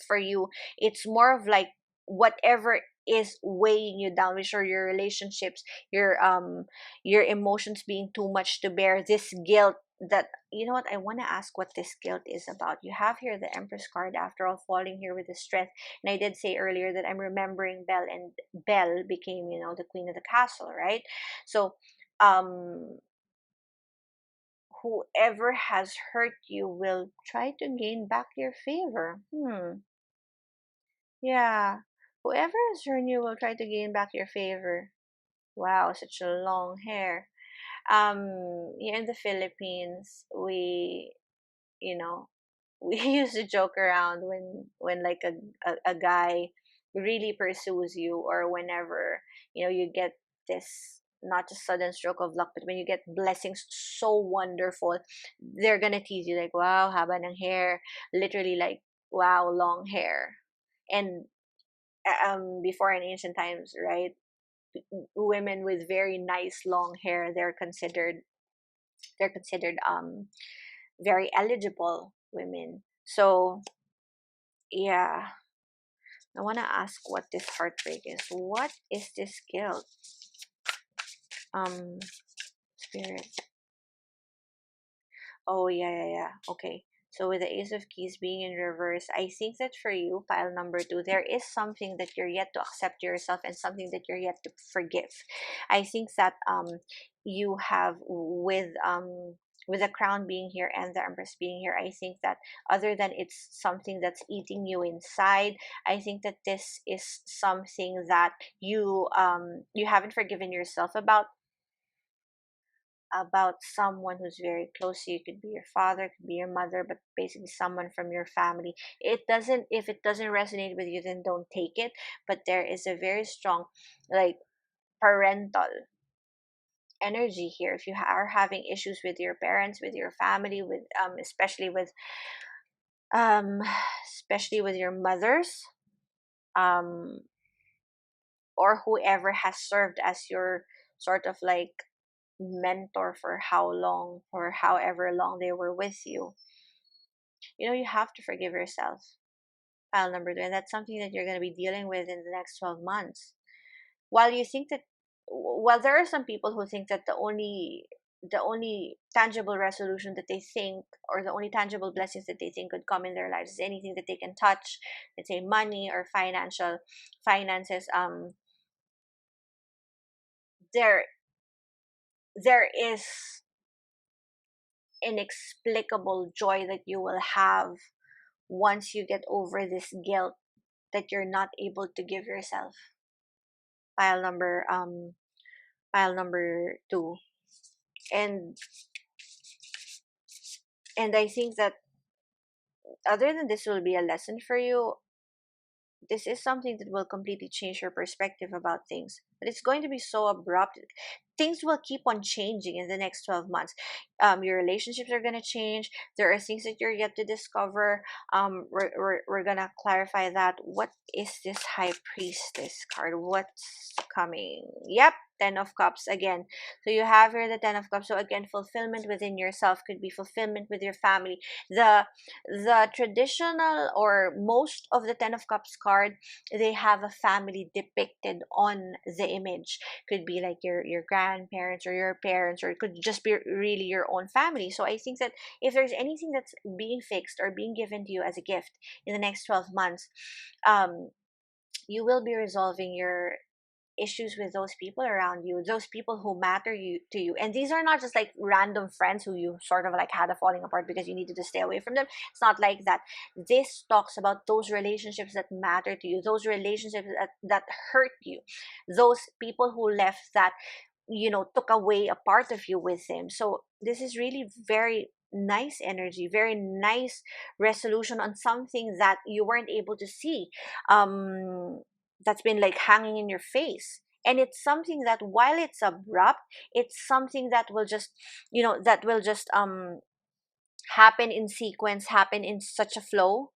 for you it's more of like whatever is weighing you down, which are your relationships, your emotions being too much to bear, this guilt. That, you know what, I want to ask what this guilt is about. You have here the Empress card, after all, falling here with the strength. And I did say earlier that I'm remembering Belle, and Belle became, the queen of the castle, right? So um whoever has hurt you will try to gain back your favor. Yeah. Whoever has hurt you will try to gain back your favor. Wow, such a long hair. Here in the Philippines, you know, we used to joke around when like a guy really pursues you, or whenever, you get this, not just sudden stroke of luck, but when you get blessings so wonderful, they're gonna tease you like, wow, haba ng hair. Literally like, wow, long hair. And before, in ancient times, right, women with very nice long hair, they're considered very eligible women. So yeah, I want to ask what this heartbreak is. What is this guilt? um Spirit. Oh, yeah, yeah, yeah. Okay. So with the Ace of Keys being in reverse, I think that for you, pile number 2, there is something that you're yet to accept yourself, and something that you're yet to forgive. I think that you have, with the crown being here and the Empress being here, I think that other than it's something that's eating you inside, I think that this is something that you haven't forgiven yourself about someone who's very close to you. It could be your father, could be your mother, but basically someone from your family. If it doesn't resonate with you, then don't take it. But there is a very strong, like, parental energy here. If you are having issues with your parents, with your family, with um especially with your mothers, um or whoever has served as your sort of like mentor for how long, or however long they were with you, you have to forgive yourself. Pile number two, and that's something that you're going to be dealing with in the next 12 months. While you think that, well, there are some people who think that the only tangible resolution that they think, or the only tangible blessings that they think could come in their lives, is anything that they can touch, let's say money or finances. There there is inexplicable joy that you will have once you get over this guilt that you're not able to give yourself. Pile number pile number two. And and I think that, other than this will be a lesson for you, this is something that will completely change your perspective about things. But it's going to be so abrupt. Things will keep on changing in the next 12 months. Your relationships are going to change. There are things that you're yet to discover. We're going to clarify that. What is this High Priestess card? What's coming? Yep. 10 of Cups again. So you have here the 10 of Cups. So again, fulfillment within yourself, could be fulfillment with your family. The traditional, or most of the 10 of Cups card, they have a family depicted on the image. Could be like your grandparents or your parents, or it could just be really your own family. So I think that if there's anything that's being fixed or being given to you as a gift in the next 12 months, you will be resolving your issues with those people around you, those people who matter to you. And these are not just like random friends who you sort of like had a falling apart because you needed to stay away from them. It's not like that. This talks about those relationships that matter to you, those relationships that hurt you, those people who left that, took away a part of you with them. So this is really very nice energy, very nice resolution on something that you weren't able to see, that's been like hanging in your face. And it's something that, while it's abrupt, it's something that will just, happen in sequence, happen in such a flow,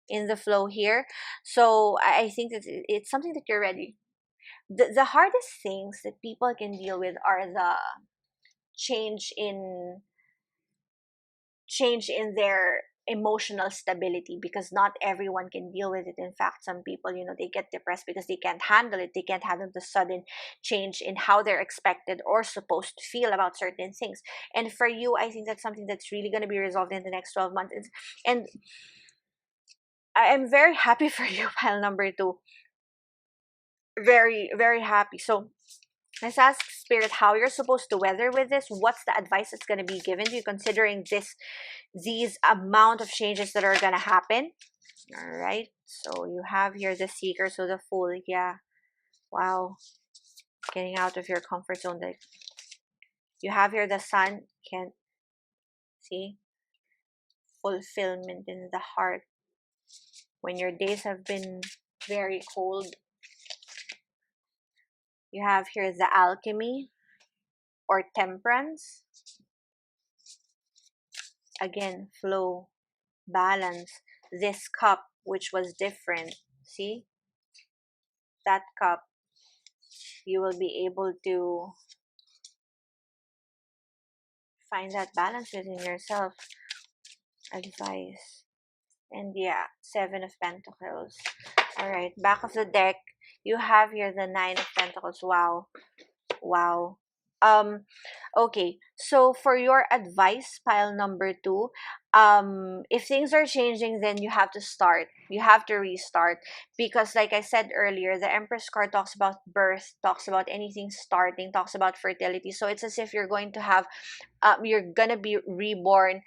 in the flow here. So I think that it's something that you're ready. The hardest things that people can deal with are the change in their emotional stability, because not everyone can deal with it. In fact, some people, they get depressed because they can't handle it. They can't handle the sudden change in how they're expected or supposed to feel about certain things. And for you, I think that's something that's really going to be resolved in the next 12 months. And I am very happy for you, pile number two. Very, very happy. So let's ask Spirit how you're supposed to weather with this. What's the advice that's going to be given to you, considering these amount of changes that are going to happen? All right. So you have here the Seeker, so the Fool. Yeah. Wow. Getting out of your comfort zone. You have here the Sun. Can't see. Fulfillment in the heart. When your days have been very cold. You have here the Alchemy or Temperance. Again, flow, balance. This cup, which was different. See? That cup, you will be able to find that balance within yourself. Advice. And yeah, 7 of Pentacles. Alright, back of the deck, you have here the 9 of Pentacles. Wow. Wow. Okay, so for your advice, pile number two, if things are changing, then you have to start. You have to restart, because like I said earlier, the Empress card talks about birth, talks about anything starting, talks about fertility. So it's as if you're going to have, you're gonna be reborn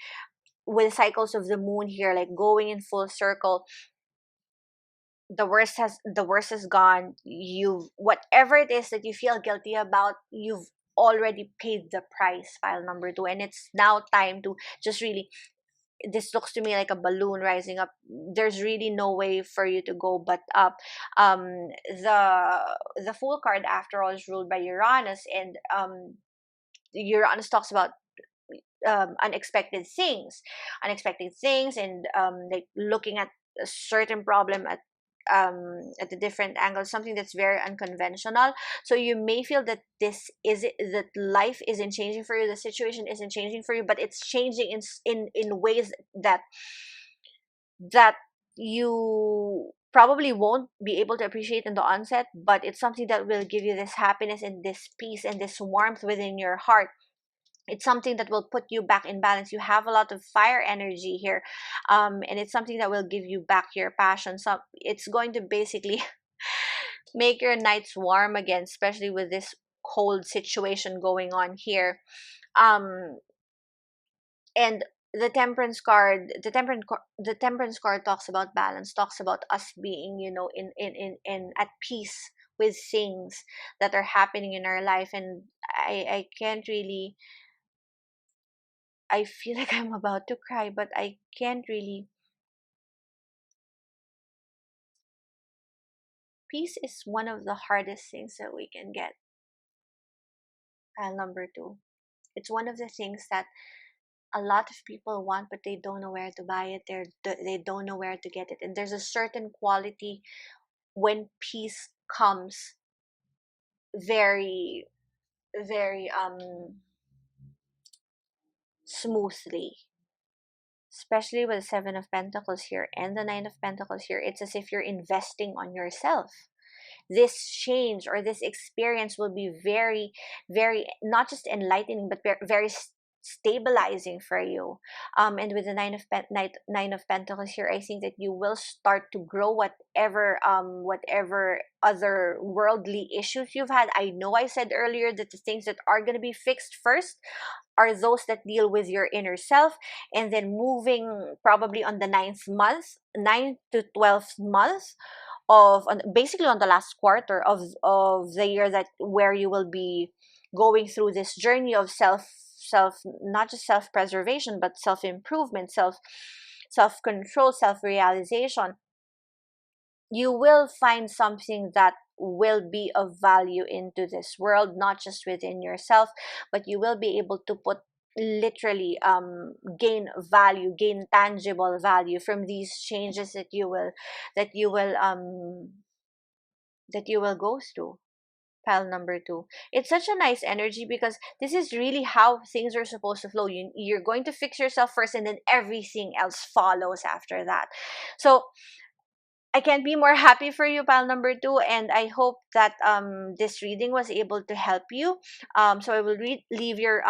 with cycles of the moon here, like going in full circle. The worst has gone. You, whatever it is that you feel guilty about, you've already paid the price, pile number two. And it's now time to just really, this looks to me like a balloon rising up. There's really no way for you to go but up. The Fool card, after all, is ruled by Uranus, and Uranus talks about unexpected things, and like looking at a certain problem at a different angle, something that's very unconventional. So you may feel that this is it, that life isn't changing for you, the situation isn't changing for you, but it's changing in ways that that you probably won't be able to appreciate in the onset, but it's something that will give you this happiness and this peace and this warmth within your heart. It's something that will put you back in balance. You have a lot of fire energy here, and it's something that will give you back your passion. So it's going to basically make your nights warm again, especially with this cold situation going on here. Um and the temperance card talks about balance, talks about us being, in at peace with things that are happening in our life. And I can't really, I feel like I'm about to cry, but I can't really. Peace is one of the hardest things that we can get. Number two, it's one of the things that a lot of people want, but they don't know where to buy it. They don't know where to get it. And there's a certain quality when peace comes very, very smoothly. Especially with the Seven of Pentacles here and the Nine of Pentacles here, it's as if you're investing on yourself. This change or this experience will be very, very, not just enlightening, but very stabilizing for you. And with the nine of Pentacles here, I think that you will start to grow whatever other worldly issues you've had. I know I said earlier that the things that are going to be fixed first are those that deal with your inner self, and then moving probably on the ninth to 12th month basically on the last quarter of the year, that where you will be going through this journey of self not just self preservation, but self improvement, self control, self realization. You will find something that will be of value into this world, not just within yourself, but you will be able to put literally gain value, gain tangible value from these changes that you will um that you will go through. Pile number two, it's such a nice energy because this is really how things are supposed to flow. You're going to fix yourself first, and then everything else follows after that. So I can't be more happy for you, pal number two, and I hope that this reading was able to help you. So I will leave your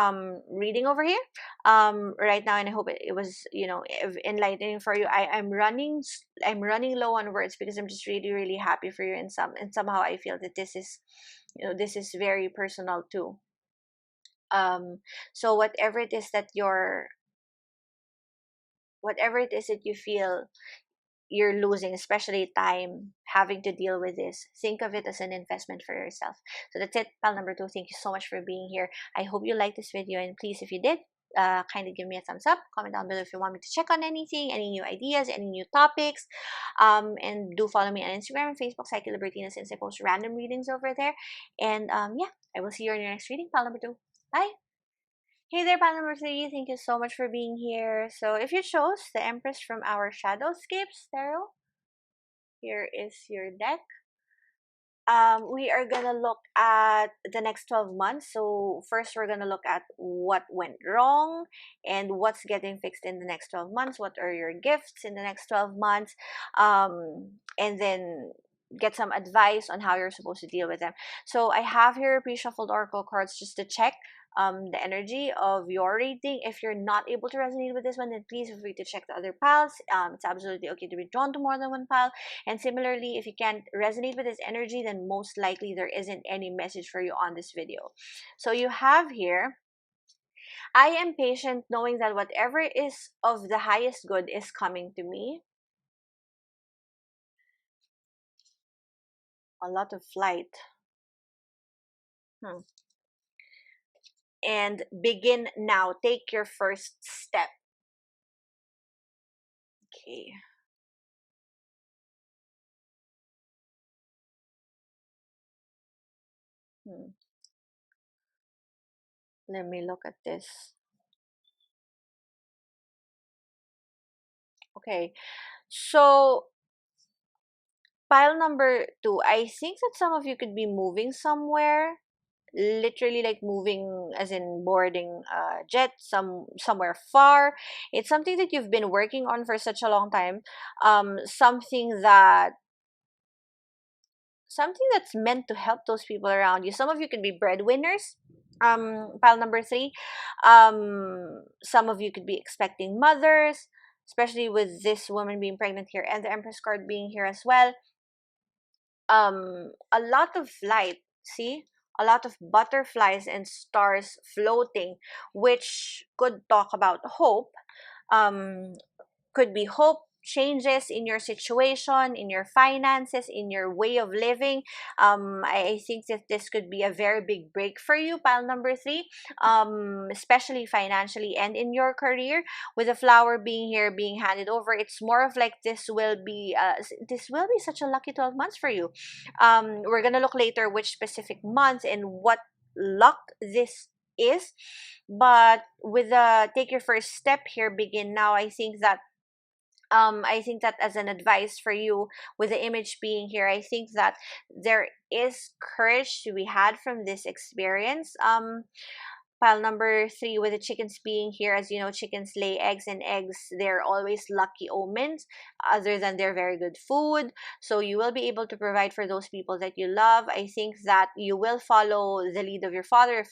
reading over here right now, and I hope it was, enlightening for you. I'm running low on words because I'm just really, really happy for you, and somehow I feel that this is very personal too. So whatever it is that you feel you're losing, especially time having to deal with this, think of it as an investment for yourself. So that's it, pal number two. Thank you so much for being here. I hope you liked this video, and please, if you did, kindly give me a thumbs up. Comment down below if you want me to check on anything, any new ideas, any new topics. And do follow me on Instagram and Facebook, Psyche Libertina, since I post random readings over there. And yeah, I will see you in your next reading, pal number two. Bye. Hey there, pal number three. Thank you so much for being here. So if you chose the Empress from our Shadowscapes tarot, here is your deck. We are gonna look at the next 12 months. So first we're gonna look at what went wrong and what's getting fixed in the next 12 months. What are your gifts in the next 12 months? And then get some advice on how you're supposed to deal with them. So I have here pre-shuffled oracle cards just to check the energy of your reading. If you're not able to resonate with this one, then please feel free to check the other piles. It's absolutely okay to be drawn to more than one pile. And similarly, if you can't resonate with this energy, then most likely there isn't any message for you on this video. So you have here, I am patient knowing that whatever is of the highest good is coming to me. A lot of flight. And begin now. Take your first step. Okay. Let me look at this. Okay. So Pile number two, I think that some of you could be moving somewhere, literally like moving as in boarding a jet somewhere far. It's something that you've been working on for such a long time. Something that's meant to help those people around you. Some of you could be breadwinners. Pile number three. Some of you could be expecting mothers, especially with this woman being pregnant here and the Empress card being here as well. A lot of light, see, a lot of butterflies and stars floating, which could talk about hope. um could be hope, changes in your situation, in your finances, in your way of living. I think that this could be a very big break for you, pile number three, especially financially and in your career. With the flower being here, being handed over, it's more of like this will be such a lucky 12 months for you. We're gonna look later which specific months and what luck this is, but with the take your first step here, begin now. I think that as an advice for you, with the image being here, I think that there is courage to be had from this experience. Pile number three, with the chickens being here, as you know, chickens lay eggs, and eggs, they're always lucky omens, other than they're very good food. So you will be able to provide for those people that you love. I think that you will follow the lead of your father.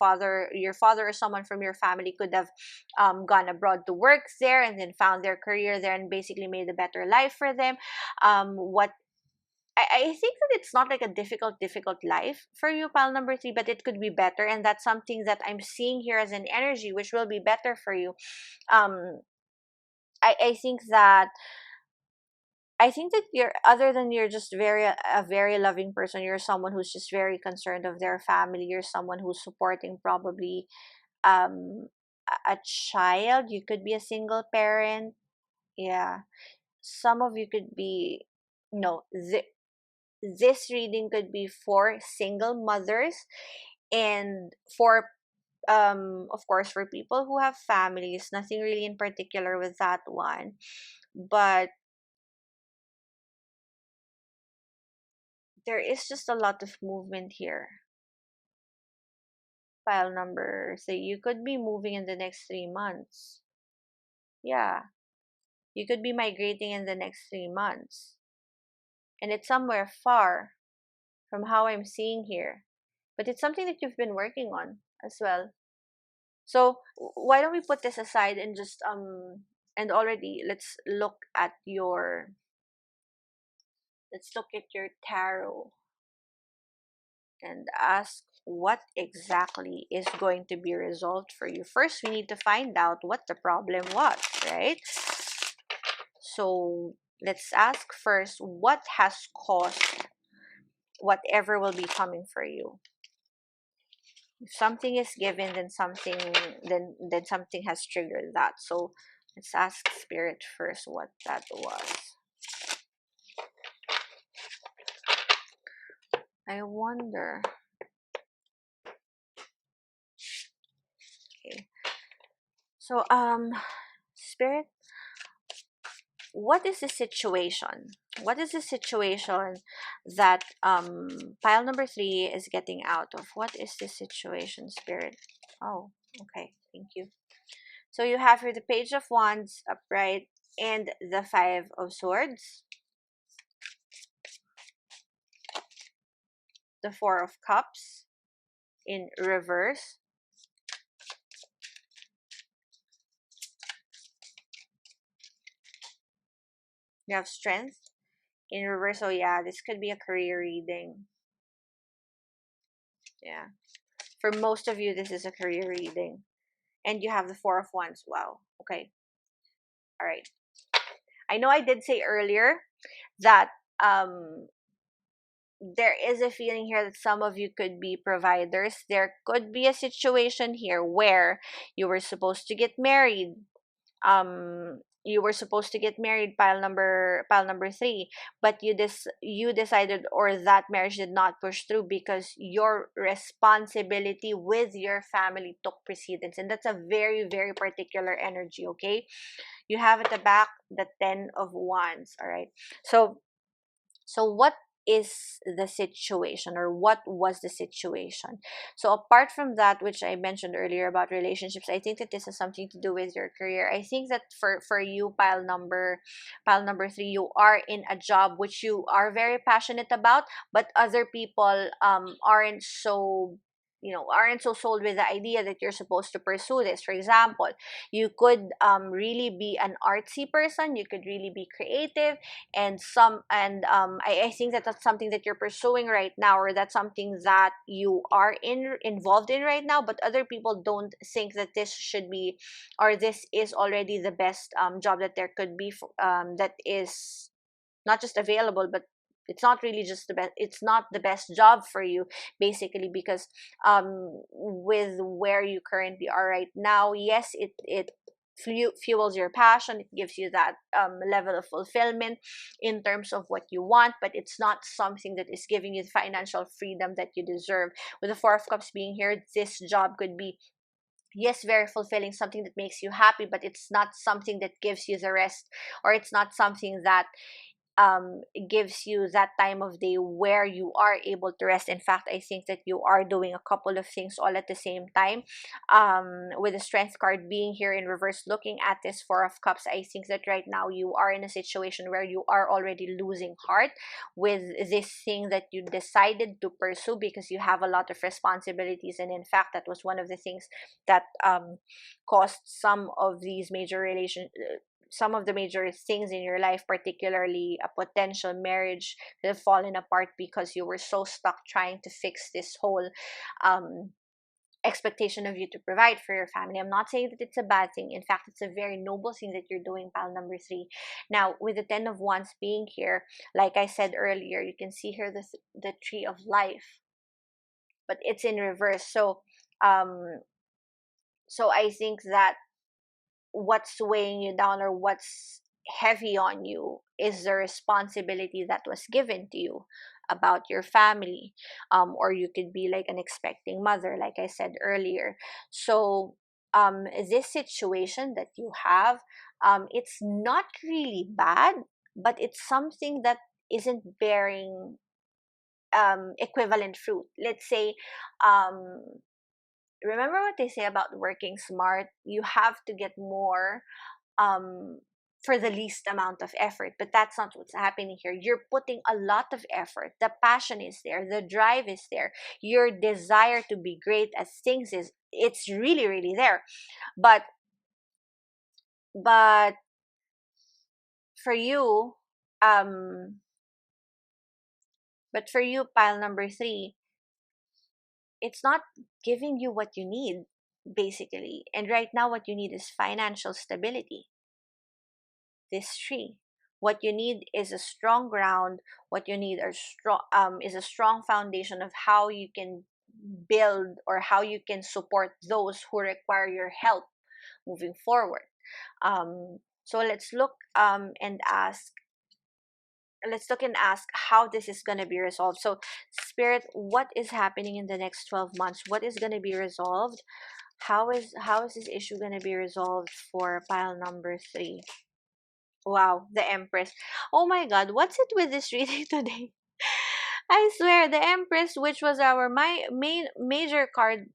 Your father or someone from your family could have gone abroad to work there and then found their career there and basically made a better life for them. What I think that it's not like a difficult life for you, pile number three, but it could be better. And that's something that I'm seeing here as an energy, which will be better for you. Um, I think that you're, other than you're just a very loving person, you're someone who's just very concerned of their family. You're someone who's supporting probably a child. You could be a single parent. Yeah. Some of you could be, no, this reading could be for single mothers, and for of course for people who have families. Nothing really in particular with that one, but there is just a lot of movement here. File number, so you could be moving in the next 3 months. Yeah, you could be migrating in the next 3 months, and it's somewhere far from how I'm seeing here, but it's something that you've been working on as well. So why don't we put this aside and just and already let's look at your tarot and ask what exactly is going to be resolved for you. First, we need to find out what the problem was, right? So let's ask first what has caused whatever will be coming for you. If something is given, then something has triggered that. So let's ask spirit first what that was. I wonder. Okay. So spirit, what is the situation? What is the situation that pile number three is getting out of? What is the situation, spirit? Oh, okay. Thank you. So you have here the Page of Wands upright and the Five of Swords, the Four of Cups in reverse, you have Strength in reverse. Oh yeah, this could be a career reading. Yeah. For most of you, this is a career reading. And you have the Four of Wands. Wow. Okay. All right. I know I did say earlier that there is a feeling here that some of you could be providers. There could be a situation here where you were supposed to get married. Pile number three, but you decided, or that marriage did not push through because your responsibility with your family took precedence, and that's a very very particular energy. Okay, you have at the back the Ten of Wands. All right, so what is the situation, or what was the situation. So apart from that, which I mentioned earlier about relationships, I think that this has something to do with your career. I think that for you, pile number 3, you are in a job which you are very passionate about, but other people aren't so sold with the idea that you're supposed to pursue this. For example, you could really be an artsy person, you could really be creative, and I think that that's something that you're pursuing right now, or that's something that you are involved in right now, but other people don't think that this should be, or this is already the best job that there could be, that is not just available, but it's not really just the best, it's not the best job for you, basically, because with where you currently are right now, yes, it fuels your passion, it gives you that level of fulfillment in terms of what you want, but it's not something that is giving you the financial freedom that you deserve. With the Four of Cups being here, this job could be, yes, very fulfilling, something that makes you happy, but it's not something that gives you the rest, or it's not something that gives you that time of day where you are able to rest. In fact, I think that you are doing a couple of things all at the same time. With the Strength card being here in reverse, looking at this Four of Cups, I think that right now you are in a situation where you are already losing heart with this thing that you decided to pursue, because you have a lot of responsibilities, and in fact that was one of the things that caused some of the major things in your life, particularly a potential marriage, that have fallen apart because you were so stuck trying to fix this whole expectation of you to provide for your family. I'm not saying that it's a bad thing. In fact, it's a very noble thing that you're doing, pile number 3. Now, with the Ten of Wands being here, like I said earlier, you can see here the Tree of Life, but it's in reverse. So I think that what's weighing you down, or what's heavy on you, is the responsibility that was given to you about your family, or you could be like an expecting mother, like I said earlier. So this situation that you have, it's not really bad, but it's something that isn't bearing equivalent fruit. Let's say, remember what they say about working smart, you have to get more um for the least amount of effort, but that's not what's happening here. You're putting a lot of effort, the passion is there, the drive is there, your desire to be great at things is, it's really really there. But but for you, um pile number 3, it's not giving you what you need, basically. And right now what you need is financial stability, this tree. What you need is a strong ground. What you need is a strong foundation of how you can build, or how you can support those who require your help moving forward. So let's look and ask how this is going to be resolved. So, Spirit, what is happening in the next 12 months? What is going to be resolved? How is this issue going to be resolved for pile number 3? Wow, the Empress. Oh my god, what's it with this reading today? I swear, the Empress, which was our main major card,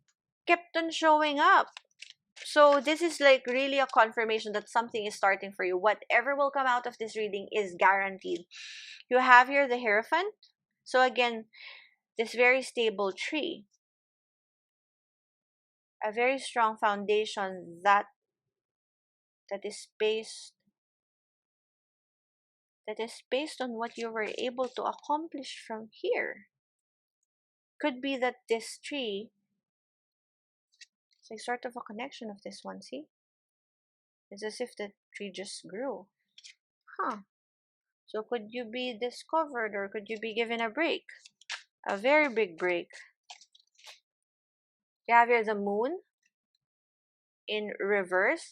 kept on showing up. So this is like really a confirmation that something is starting for you. Whatever will come out of this reading is guaranteed. You have here the Hierophant. So again, this very stable tree, a very strong foundation that is based on what you were able to accomplish from here. Could be that this tree, it's like sort of a connection of this one, see? It's as if the tree just grew. Huh. So could you be discovered, or could you be given a break? A very big break. You have here the Moon in reverse.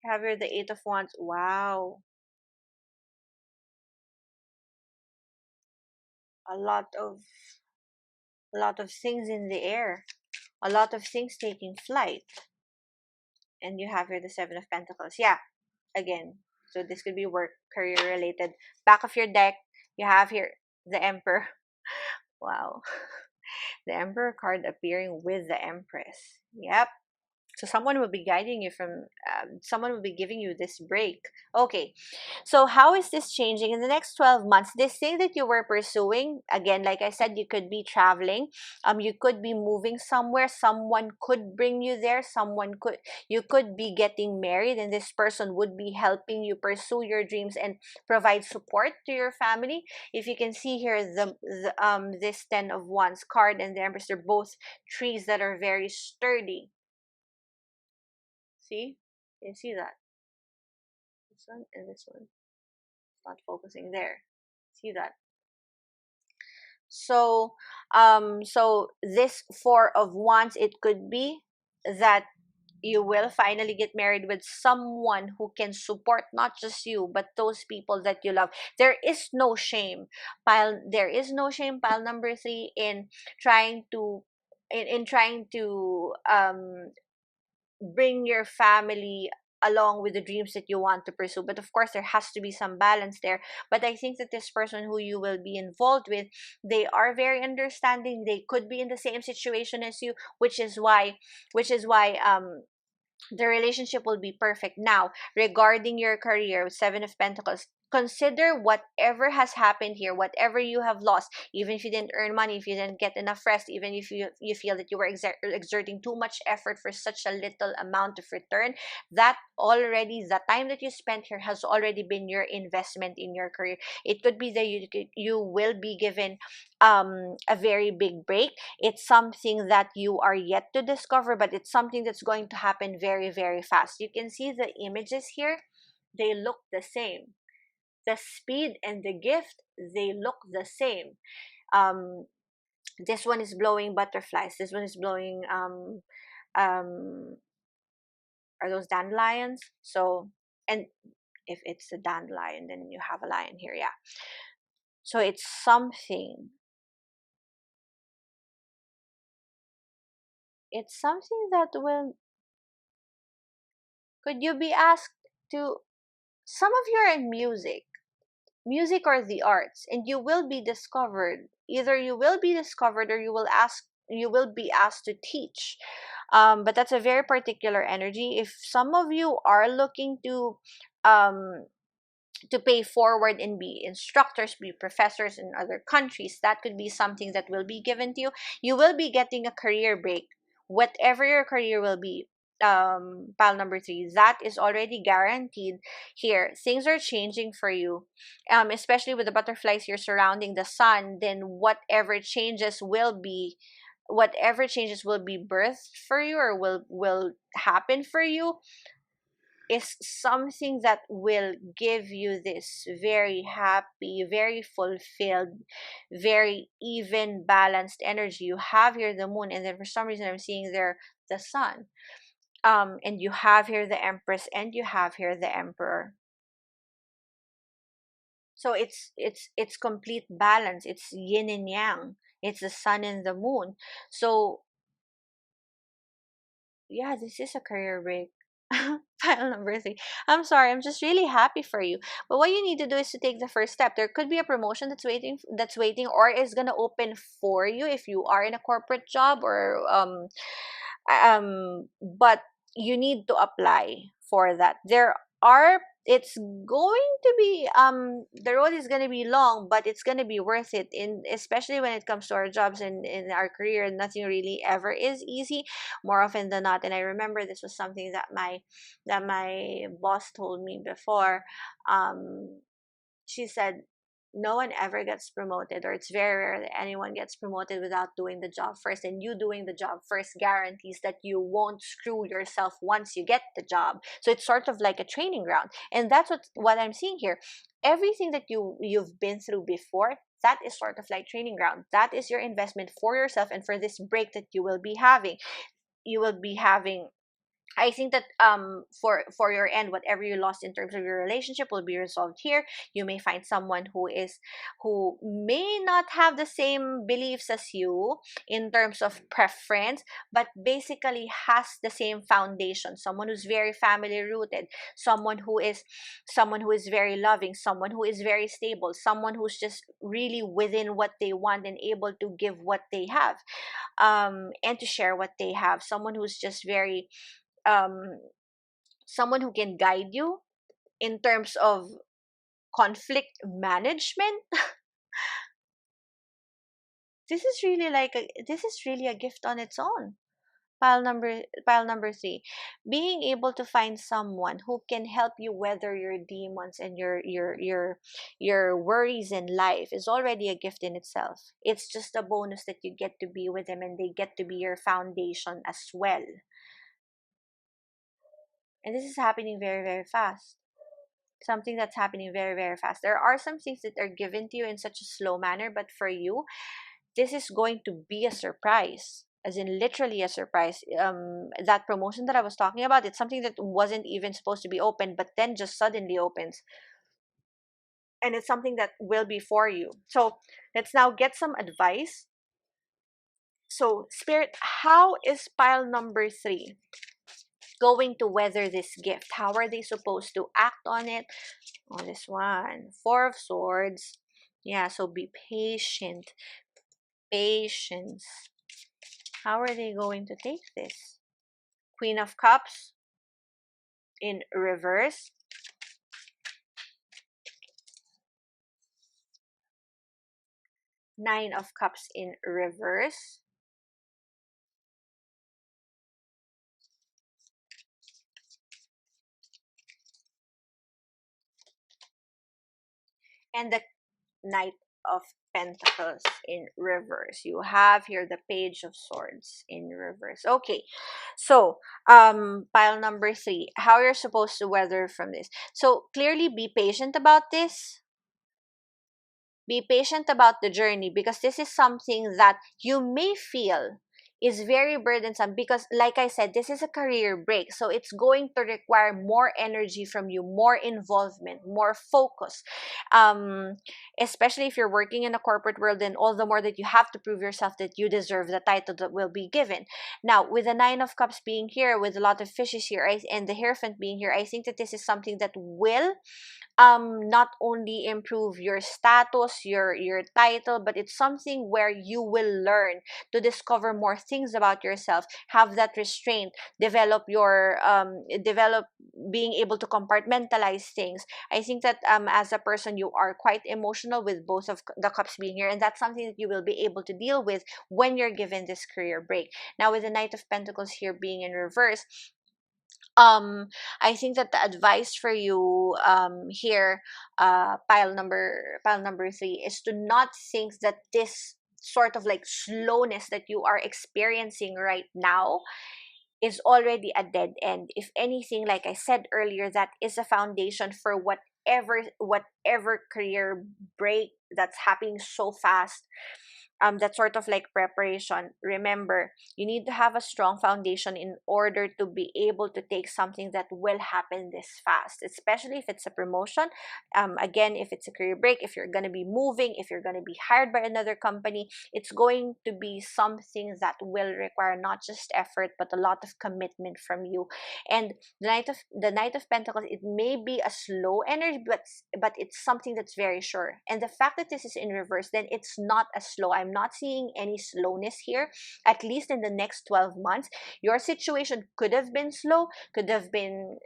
You have here the Eight of Wands. Wow. A lot of things in the air. A lot of things taking flight. And you have here the Seven of Pentacles. Yeah, again, So this could be work, career related. Back of your deck, you have here the Emperor. Wow. The Emperor card appearing with the Empress. Yep. So someone will be guiding you from, someone will be giving you this break. Okay, so how is this changing in the next 12 months? This thing that you were pursuing, again, like I said, you could be traveling, you could be moving somewhere, someone could bring you there, you could be getting married, and this person would be helping you pursue your dreams and provide support to your family. If you can see here, this 10 of Wands card and the Empress, they're both trees that are very sturdy. See? You see that? This one and this one. It's not focusing there. See that? So, so this 4 of Wands, it could be that you will finally get married with someone who can support not just you, but those people that you love. There is no shame. There is no shame, pile number 3, in trying to, in trying to bring your family along with the dreams that you want to pursue. But of course, there has to be some balance there. But I think that this person who you will be involved with, they are very understanding. They could be in the same situation as you, which is why the relationship will be perfect. Now, regarding your career, 7 of Pentacles, consider whatever has happened here, whatever you have lost, even if you didn't earn money, if you didn't get enough rest, even if you feel that you were exerting too much effort for such a little amount of return, that already, the time that you spent here has already been your investment in your career. It could be that you will be given a very big break. It's something that you are yet to discover, but it's something that's going to happen very, very fast. You can see the images here, they look the same. The speed and the gift, they look the same. This one is blowing butterflies, this one is blowing um are those dandelions? So, and if it's a dandelion, then you have a lion here. Yeah, so it's something that will, could you be asked to, some of you are in music or the arts, and you will be discovered. Either you will be discovered, or you will be asked to teach. But that's a very particular energy. If some of you are looking um to pay forward and be instructors, be professors in other countries, that could be something that will be given to you. You will be getting a career break, whatever your career will be. Pile number 3, that is already guaranteed here. Things are changing for you, especially with the butterflies here surrounding the sun. Then whatever changes will be birthed for you, or will happen for you, is something that will give you this very happy, very fulfilled, very even balanced energy. You have here the moon, and then for some reason I'm seeing there the sun. And you have here the Empress, and you have here the Emperor. So it's complete balance. It's yin and yang. It's the sun and the moon. So yeah, this is a career break. Pile number 3. I'm sorry, I'm just really happy for you. But what you need to do is to take the first step. There could be a promotion that's waiting, or is gonna open for you if you are in a corporate job, or but you need to apply for that. It's going to be, the road is going to be long, but it's going to be worth it, in especially when it comes to our jobs and in our career. Nothing really ever is easy, more often than not. And I remember this was something that my boss told me before. She said, no one ever gets promoted, or it's very rare that anyone gets promoted without doing the job first. And you doing the job first guarantees that you won't screw yourself once you get the job. So it's sort of like a training ground, and that's what I'm seeing here. Everything that you've been through before, that is sort of like training ground. That is your investment for yourself, and for this break that you will be having. You will be having I think that for your end, whatever you lost in terms of your relationship will be resolved here. You may find someone who may not have the same beliefs as you in terms of preference, but basically has the same foundation. Someone who's very family rooted, someone who is very loving, someone who is very stable, someone who's just really within what they want and able to give what they have, and to share what they have. Someone who's just very um someone who can guide you in terms of conflict management. This is really a gift on its own. Pile number 3, being able to find someone who can help you weather your demons and your worries in life is already a gift in itself. It's just a bonus that you get to be with them and they get to be your foundation as well. And this is happening very, very fast. Something that's happening very, very fast. There are some things that are given to you in such a slow manner, but for you, this is going to be a surprise, as in literally a surprise. That promotion that I was talking about, it's something that wasn't even supposed to be open, but then just suddenly opens, and it's something that will be for you. So let's now get some advice. So Spirit, how is pile number 3 going to weather this gift? How are they supposed to act on it? On this one, 4 of Swords. Yeah, so be patient. Patience. How are they going to take this? Queen of Cups in reverse. Nine of Cups in reverse. And the Knight of Pentacles in reverse. You have here the Page of Swords in reverse. Okay, so pile number 3, how you're supposed to weather from this. So clearly be patient about this. Be patient about the journey, because this is something that you may feel is very burdensome, because like I said, this is a career break, so it's going to require more energy from you, more involvement, more focus, um especially if you're working in a corporate world, and all the more that you have to prove yourself that you deserve the title that will be given. Now with the 9 of Cups being here, with a lot of fishes here, and the Hierophant being here, I think that this is something that will not only improve your status, your title, but it's something where you will learn to discover more things about yourself, have that restraint, develop being able to compartmentalize things. I think that as a person, you are quite emotional with both of the cups being here, and that's something that you will be able to deal with when you're given this career break. Now with the Knight of Pentacles here being in reverse, um I think that the advice for you here, pile number 3, is to not think that this sort of like slowness that you are experiencing right now is already a dead end. If anything, like I said earlier, that is a foundation for whatever career break that's happening so fast. That sort of like preparation. Remember, you need to have a strong foundation in order to be able to take something that will happen this fast, especially if it's a promotion. Again, if it's a career break, if you're going to be moving, if you're going to be hired by another company, it's going to be something that will require not just effort but a lot of commitment from you. And the Knight of Pentacles, it may be a slow energy, but it's something that's very sure. And the fact that this is in reverse, then it's not as slow. I'm not seeing any slowness here, at least in the next 12 months. Your situation could have been slow, could have been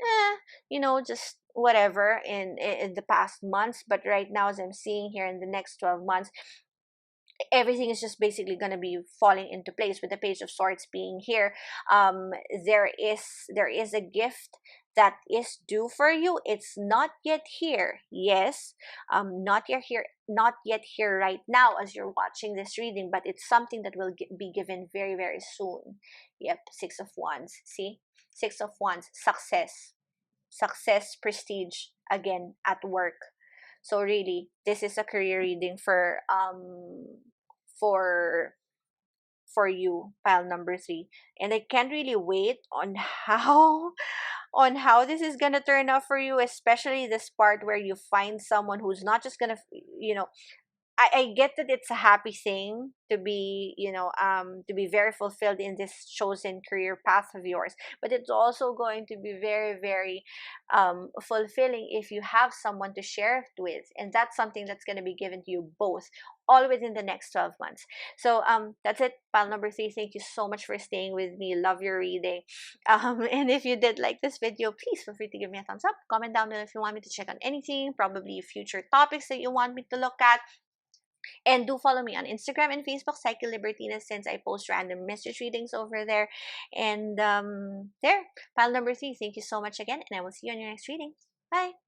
just whatever in the past months, but right now, as I'm seeing here, in the next 12 months, everything is just basically going to be falling into place. With the Page of Swords being here, there is a gift that is due for you. It's not yet here. Yes, not yet here right now as you're watching this reading, but it's something that will be given very, very soon. Yep, 6 of Wands. See, 6 of Wands. Success, prestige, again at work. So really, this is a career reading for for you, pile number three. And I can't really wait on how on how this is gonna turn out for you, especially this part where you find someone who's not just gonna, you know, I get that it's a happy thing to be, to be very fulfilled in this chosen career path of yours. But it's also going to be very, very fulfilling if you have someone to share it with. And that's something that's going to be given to you both, all within the next 12 months. So that's it, pile number three. Thank you so much for staying with me. Love your reading. And if you did like this video, please feel free to give me a thumbs up. Comment down below if you want me to check on anything, probably future topics that you want me to look at. And do follow me on Instagram and Facebook, Psyche Libertina, since I post random message readings over there. And there, pile number three, thank you so much again, and I will see you on your next reading. Bye!